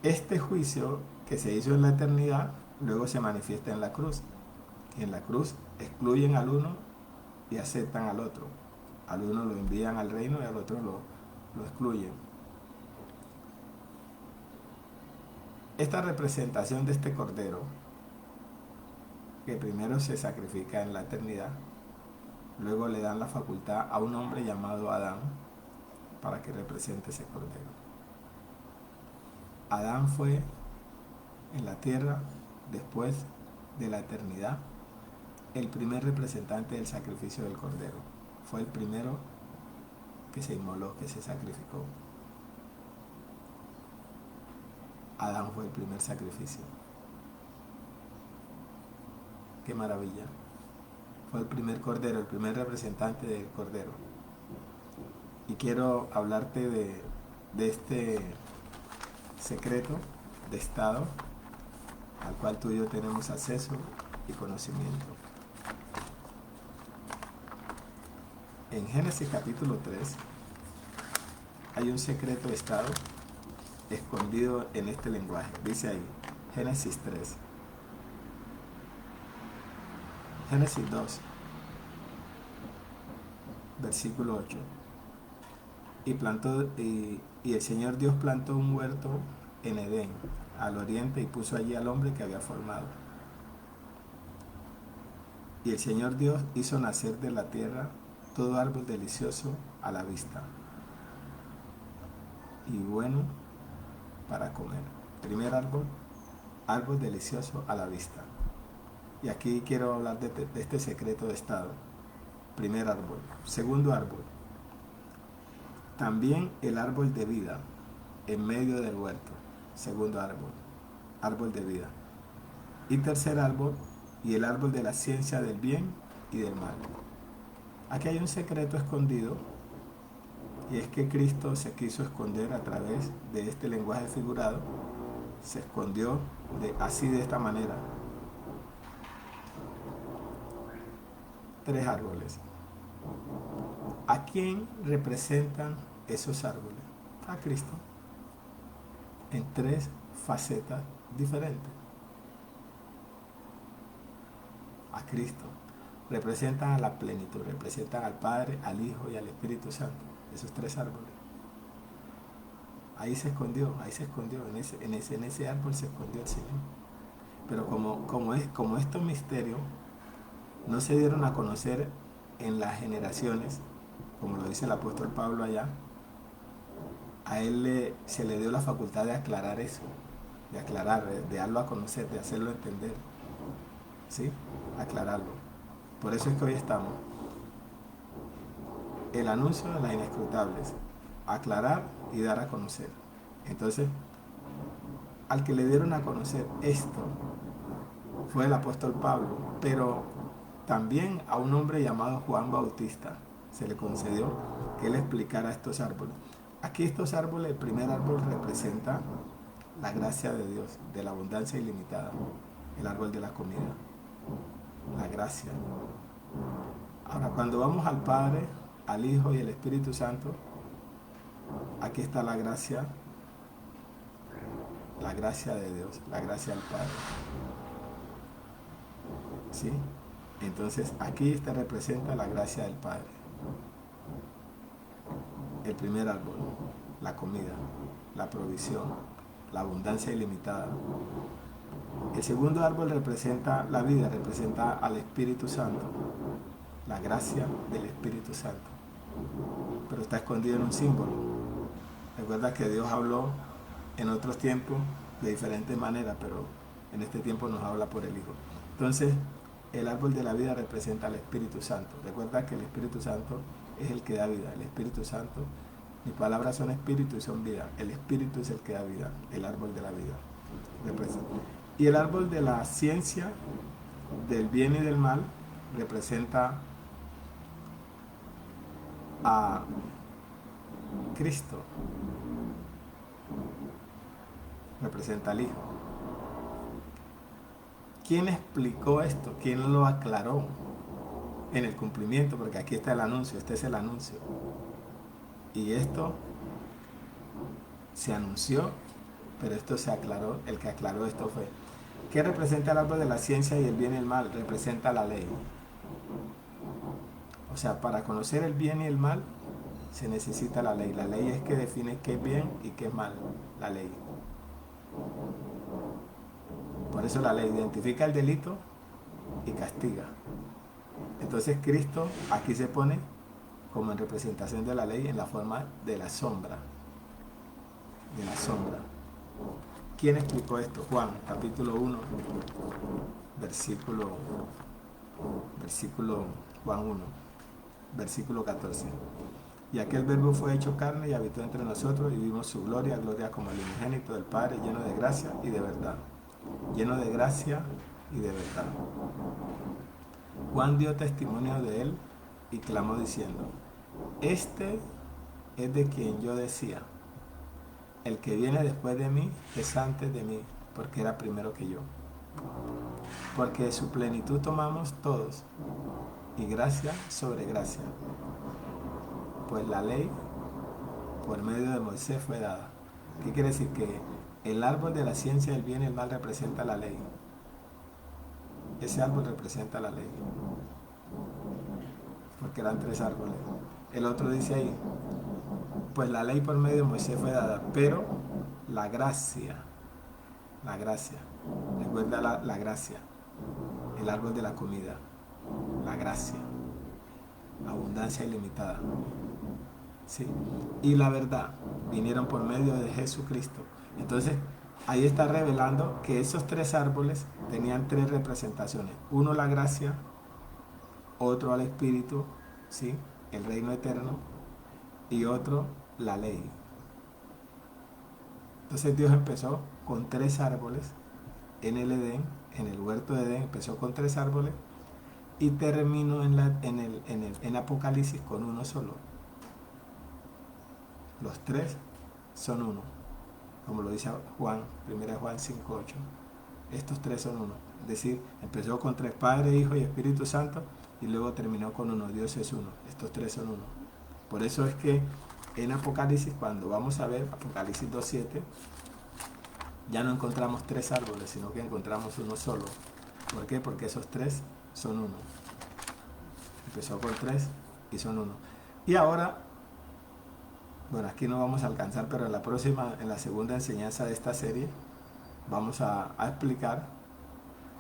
[SPEAKER 1] este juicio que se hizo en la eternidad, luego se manifiesta en la cruz. Y en la cruz excluyen al uno y aceptan al otro. Al uno lo envían al reino y al otro lo excluyen. Esta representación de este cordero, que primero se sacrifica en la eternidad, luego le dan la facultad a un hombre llamado Adán para que represente ese cordero. Adán fue en la tierra, después de la eternidad, el primer representante del sacrificio del cordero. Fue el primero que se inmoló, que se sacrificó. Adán fue el primer sacrificio. Qué maravilla. Fue el primer cordero, el primer representante del cordero. Y quiero hablarte de este secreto de estado al cual tú y yo tenemos acceso y conocimiento. En Génesis capítulo 3 hay un secreto de estado escondido en este lenguaje. Dice ahí, Génesis 3. Génesis 2, versículo 8. Y el Señor Dios plantó un huerto en Edén, al oriente, y puso allí al hombre que había formado. Y el Señor Dios hizo nacer de la tierra todo árbol delicioso a la vista y bueno para comer. Primer árbol, árbol delicioso a la vista. Y aquí quiero hablar de este secreto de estado. Primer árbol. Segundo árbol. También el árbol de vida en medio del huerto. Segundo árbol. Árbol de vida. Y tercer árbol, y el árbol de la ciencia del bien y del mal. Aquí hay un secreto escondido, y es que Cristo se quiso esconder a través de este lenguaje figurado. Se escondió así, de esta manera. Tres árboles. ¿A quién representan esos árboles? A Cristo. En tres facetas diferentes. A Cristo. Representan a la plenitud, representan al Padre, al Hijo y al Espíritu Santo. Esos tres árboles. Ahí se escondió, en ese árbol se escondió el Señor. Pero como estos misterios no se dieron a conocer en las generaciones, como lo dice el apóstol Pablo allá, a él se le dio la facultad de aclarar eso, de aclarar, de darlo a conocer, de hacerlo entender, ¿sí? Aclararlo. Por eso es que hoy estamos. El anuncio de las inescrutables, aclarar y dar a conocer. Entonces, al que le dieron a conocer esto fue el apóstol Pablo, pero también a un hombre llamado Juan Bautista se le concedió que él explicara estos árboles. Aquí estos árboles, el primer árbol representa la gracia de Dios, de la abundancia ilimitada, el árbol de la comida, la gracia. Ahora, cuando vamos al Padre, al Hijo y al Espíritu Santo, aquí está la gracia de Dios, la gracia del Padre. ¿Sí? Entonces, aquí te representa la gracia del Padre. El primer árbol, la comida, la provisión, la abundancia ilimitada. El segundo árbol representa la vida, representa al Espíritu Santo, la gracia del Espíritu Santo. Pero está escondido en un símbolo. Recuerda que Dios habló en otros tiempos de diferentes maneras, pero en este tiempo nos habla por el Hijo. Entonces, el árbol de la vida representa al Espíritu Santo. Recuerda que el Espíritu Santo es el que da vida. El Espíritu Santo, mis palabras son espíritu y son vida. El Espíritu es el que da vida, el árbol de la vida. Representa. Y el árbol de la ciencia del bien y del mal representa a Cristo, representa al Hijo. ¿Quién explicó esto? ¿Quién lo aclaró en el cumplimiento? Porque aquí está el anuncio, este es el anuncio. Y esto se anunció, pero esto se aclaró. El que aclaró esto fue: ¿qué representa el árbol de la ciencia y el bien y el mal? Representa la ley. O sea, para conocer el bien y el mal se necesita la ley. La ley es que define qué es bien y qué es mal. La ley. Por eso la ley identifica el delito y castiga. Entonces Cristo aquí se pone como en representación de la ley en la forma de la sombra. De la sombra. ¿Quién explicó esto? Juan, capítulo 1, versículo Juan 1, versículo 14. Y aquel verbo fue hecho carne y habitó entre nosotros y vimos su gloria, gloria como el unigénito del Padre, lleno de gracia y de verdad. Lleno de gracia y de verdad. Juan dio testimonio de él y clamó diciendo: este es de quien yo decía: el que viene después de mí es antes de mí, porque era primero que yo. Porque de su plenitud tomamos todos, y gracia sobre gracia. Pues la ley, por medio de Moisés, fue dada. ¿Qué quiere decir? Que el árbol de la ciencia del bien y el mal representa la ley. Ese árbol representa la ley. Porque eran 3 árboles. El otro dice ahí: pues la ley por medio de Moisés fue dada, pero la gracia, recuerda la gracia, el árbol de la comida, la gracia, abundancia ilimitada, ¿sí? Y la verdad vinieron por medio de Jesucristo. Entonces ahí está revelando que esos 3 árboles tenían 3 representaciones: uno la gracia, otro al Espíritu, ¿sí?, el reino eterno, y otro la ley. Entonces Dios empezó con 3 árboles en el Edén, en el huerto de Edén empezó con 3 árboles y terminó en Apocalipsis con uno solo. Los 3 son uno, como lo dice Juan, 1 Juan 5:8. Estos 3 son uno. Es decir, empezó con 3: Padre, Hijo y Espíritu Santo, y luego terminó con uno. Dios es uno. Estos 3 son uno. Por eso es que en Apocalipsis, cuando vamos a ver Apocalipsis 2:7, ya no encontramos 3 árboles, sino que encontramos uno solo. ¿Por qué? Porque esos 3 son uno. Empezó con 3 y son uno. Y ahora, bueno, aquí no vamos a alcanzar, pero en la próxima, en la segunda enseñanza de esta serie, vamos a explicar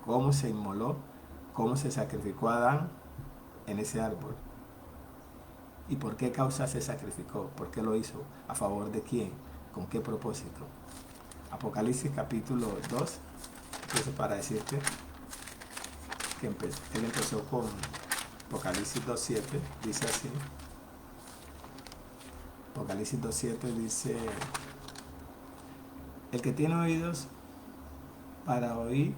[SPEAKER 1] cómo se inmoló, cómo se sacrificó a Adán en ese árbol. ¿Y por qué causa se sacrificó? ¿Por qué lo hizo? ¿A favor de quién? ¿Con qué propósito? Apocalipsis capítulo 2, eso para decirte que él empezó con Apocalipsis 2:7, dice así. Apocalipsis 2:7 dice: el que tiene oídos para oír,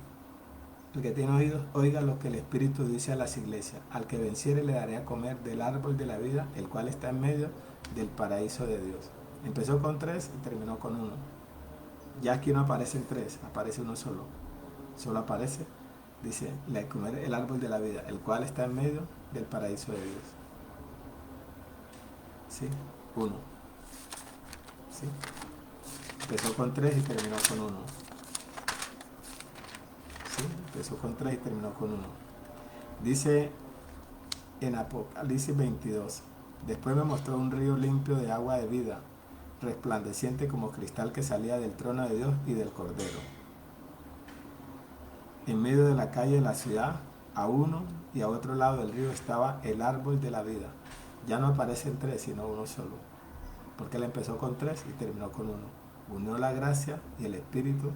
[SPEAKER 1] el que tiene oídos, oiga lo que el Espíritu dice a las iglesias. Al que venciere le daré a comer del árbol de la vida, el cual está en medio del paraíso de Dios. Empezó con 3 y terminó con 1. Ya aquí no aparecen 3, aparece uno solo. Solo aparece, dice, le comeré el árbol de la vida, el cual está en medio del paraíso de Dios. ¿Sí? 1. ¿Sí? Empezó con 3 y terminó con 1. ¿Sí? Empezó con 3 y terminó con 1. Dice en Apocalipsis 22: después me mostró un río limpio de agua de vida, resplandeciente como cristal, que salía del trono de Dios y del Cordero. En medio de la calle de la ciudad, a uno y a otro lado del río, estaba el árbol de la vida. Ya no aparecen 3, sino uno solo, porque él empezó con 3 y terminó con 1. Unió la gracia y el Espíritu,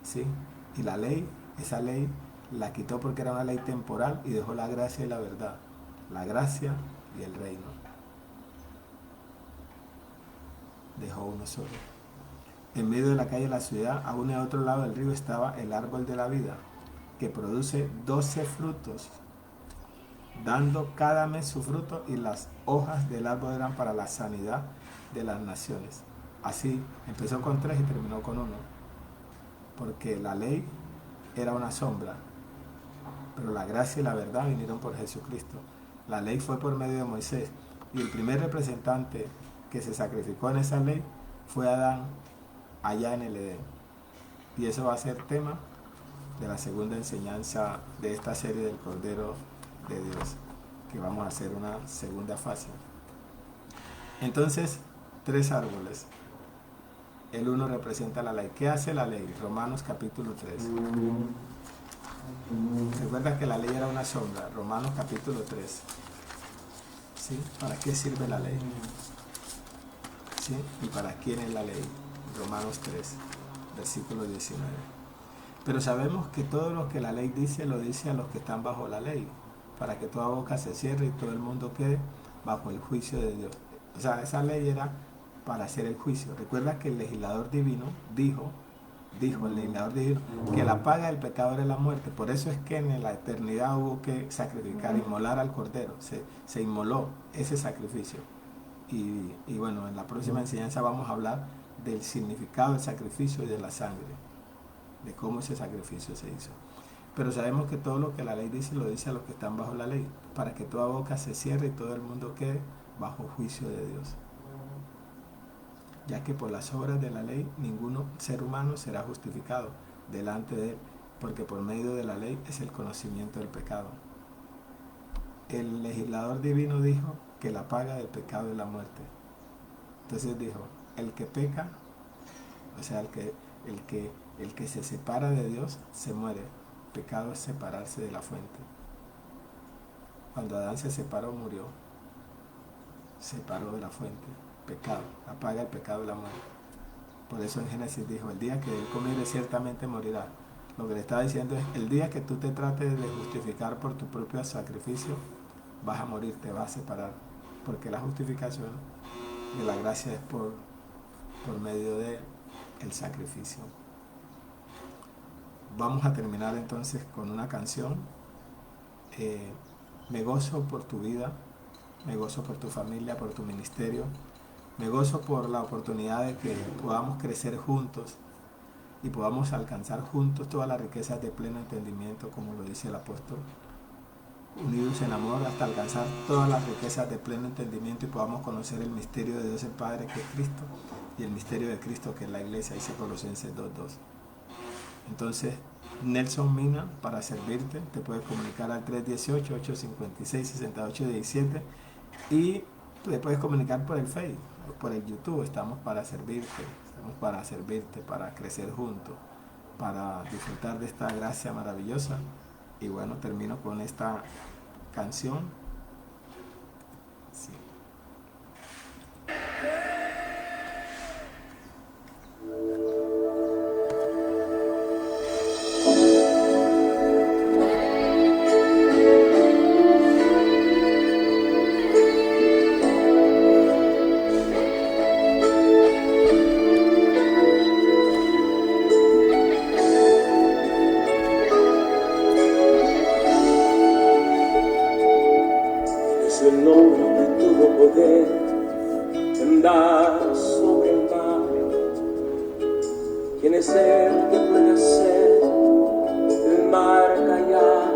[SPEAKER 1] ¿sí? Y la ley, esa ley la quitó porque era una ley temporal, y dejó la gracia y la verdad, la gracia y el reino. Dejó uno solo. En medio de la calle de la ciudad, a uno y a otro lado del río, estaba el árbol de la vida, que produce 12 frutos, dando cada mes su fruto, y las hojas del árbol eran para la sanidad de las naciones. Así, empezó con 3 y terminó con 1, porque la ley era una sombra, pero la gracia y la verdad vinieron por Jesucristo. La ley fue por medio de Moisés, y el primer representante que se sacrificó en esa ley fue Adán, allá en el Edén. Y eso va a ser tema de la segunda enseñanza de esta serie del Cordero de Dios, que vamos a hacer una segunda fase. Entonces, 3 árboles. El uno representa la ley. ¿Qué hace la ley? Romanos capítulo 3. Recuerda que la ley era una sombra. Romanos capítulo 3. ¿Sí? ¿Para qué sirve la ley? ¿Sí? ¿Y para quién es la ley? Romanos 3, versículo 19. Pero sabemos que todo lo que la ley dice, lo dice a los que están bajo la ley, para que toda boca se cierre y todo el mundo quede bajo el juicio de Dios. O sea, esa ley era para hacer el juicio. Recuerda que el legislador divino dijo el legislador divino, que la paga del pecado era la muerte. Por eso es que en la eternidad hubo que sacrificar, inmolar al cordero. Se inmoló ese sacrificio. Y bueno, en la próxima enseñanza vamos a hablar del significado del sacrificio y de la sangre, de cómo ese sacrificio se hizo. Pero sabemos que todo lo que la ley dice, lo dice a los que están bajo la ley, para que toda boca se cierre y todo el mundo quede bajo juicio de Dios. Ya que por las obras de la ley ningún ser humano será justificado delante de él, porque por medio de la ley es el conocimiento del pecado. El legislador divino dijo que la paga del pecado es la muerte. Entonces dijo, el que peca, o sea, el que se separa de Dios, se muere. Pecado es separarse de la fuente. Cuando Adán se separó, murió. Separó de la fuente. Pecado, apaga el pecado de la muerte. Por eso en Génesis dijo, el día que él comiere ciertamente morirá. Lo que le estaba diciendo es, el día que tú te trates de justificar por tu propio sacrificio, vas a morir, te vas a separar. Porque la justificación de la gracia es por medio de el sacrificio. Vamos a terminar entonces con una canción. Me gozo por tu vida, me gozo por tu familia, por tu ministerio. Me gozo por la oportunidad de que podamos crecer juntos y podamos alcanzar juntos todas las riquezas de pleno entendimiento, como lo dice el apóstol, unidos en amor hasta alcanzar todas las riquezas de pleno entendimiento y podamos conocer el misterio de Dios el Padre, que es Cristo, y el misterio de Cristo, que es la iglesia, dice Colosenses 2:2. Entonces, Nelson Mina, para servirte, te puedes comunicar al 318-856-6817 y te puedes comunicar por el Facebook, por el YouTube. Estamos para servirte, para crecer juntos, para disfrutar de esta gracia maravillosa. Y bueno, termino con esta canción. Sí.
[SPEAKER 2] ¿Quién es el que puede hacer el mar callar?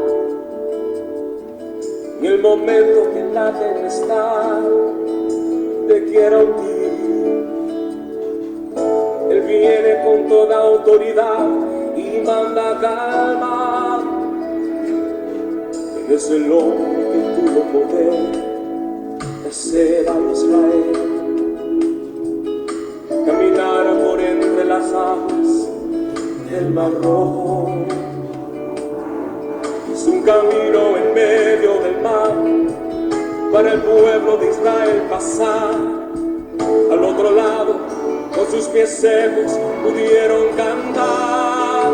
[SPEAKER 2] En el momento que la tempestad te quiera hundir, Él viene con toda autoridad y manda calma. Él es el hombre que tuvo poder de hacer a Israel caminar por entre las aguas del Mar Rojo. Es un camino en medio del mar para el pueblo de Israel pasar. Al otro lado, con sus pies secos, pudieron cantar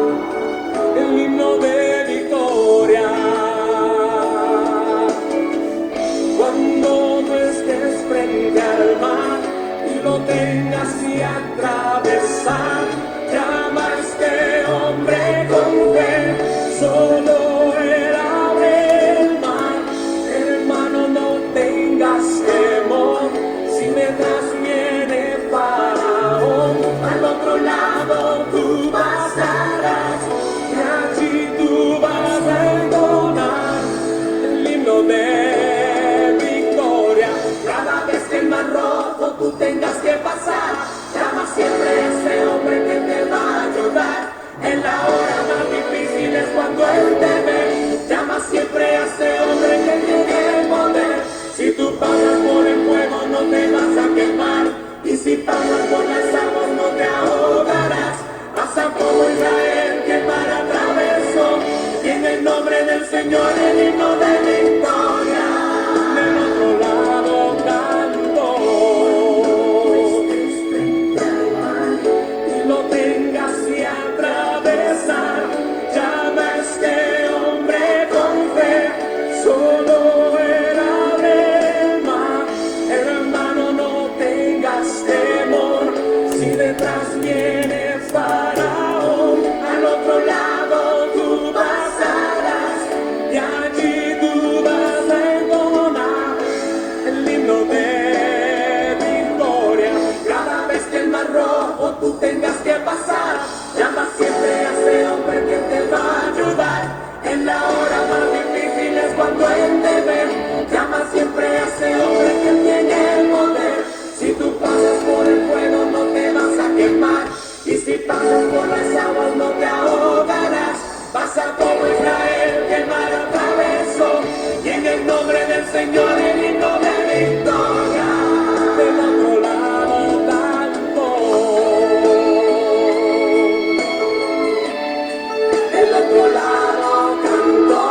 [SPEAKER 2] el himno de victoria. Cuando no estés frente al mar y lo tengas que atravesar, llama a este hombre con fe. Solo Él abre el mar, Él Señor el himno de victoria. Del otro lado canto. Y lo tengas que atravesar. Ya ves que hombre con fe solo era del mar. Hermano, no tengas temor. Si detrás viene Faraón, al otro lado tú pasarás. Y allí tú vas a entonar el himno de victoria. Cada vez que el mar rojo tú tengas que pasar, llama siempre a ese hombre que te va a ayudar. En la hora más difícil es cuando él te ve. Llama siempre a ese hombre que tiene el poder. Si tú pasas por el fuego no te vas a quemar. Y si pasas por las aguas no te ahogarás. Pasa como Israel que el mar atravesó. Y en el nombre del Señor el himno de victoria. Del otro lado canto. Del otro lado canto.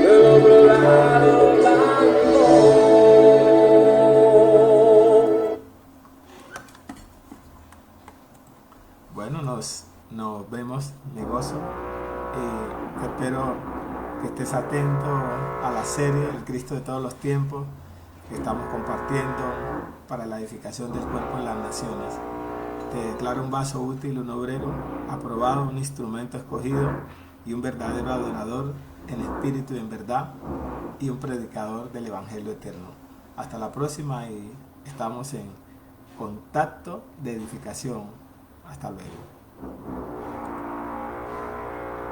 [SPEAKER 2] Del otro lado canto.
[SPEAKER 1] Bueno, nos vemos, me gozo. Espero que estés atento a la serie El Cristo de todos los tiempos que estamos compartiendo para la edificación del cuerpo en las naciones. Te declaro un vaso útil, un obrero aprobado, un instrumento escogido y un verdadero adorador en espíritu y en verdad, y un predicador del Evangelio eterno. Hasta la próxima y estamos en contacto de edificación. Hasta luego.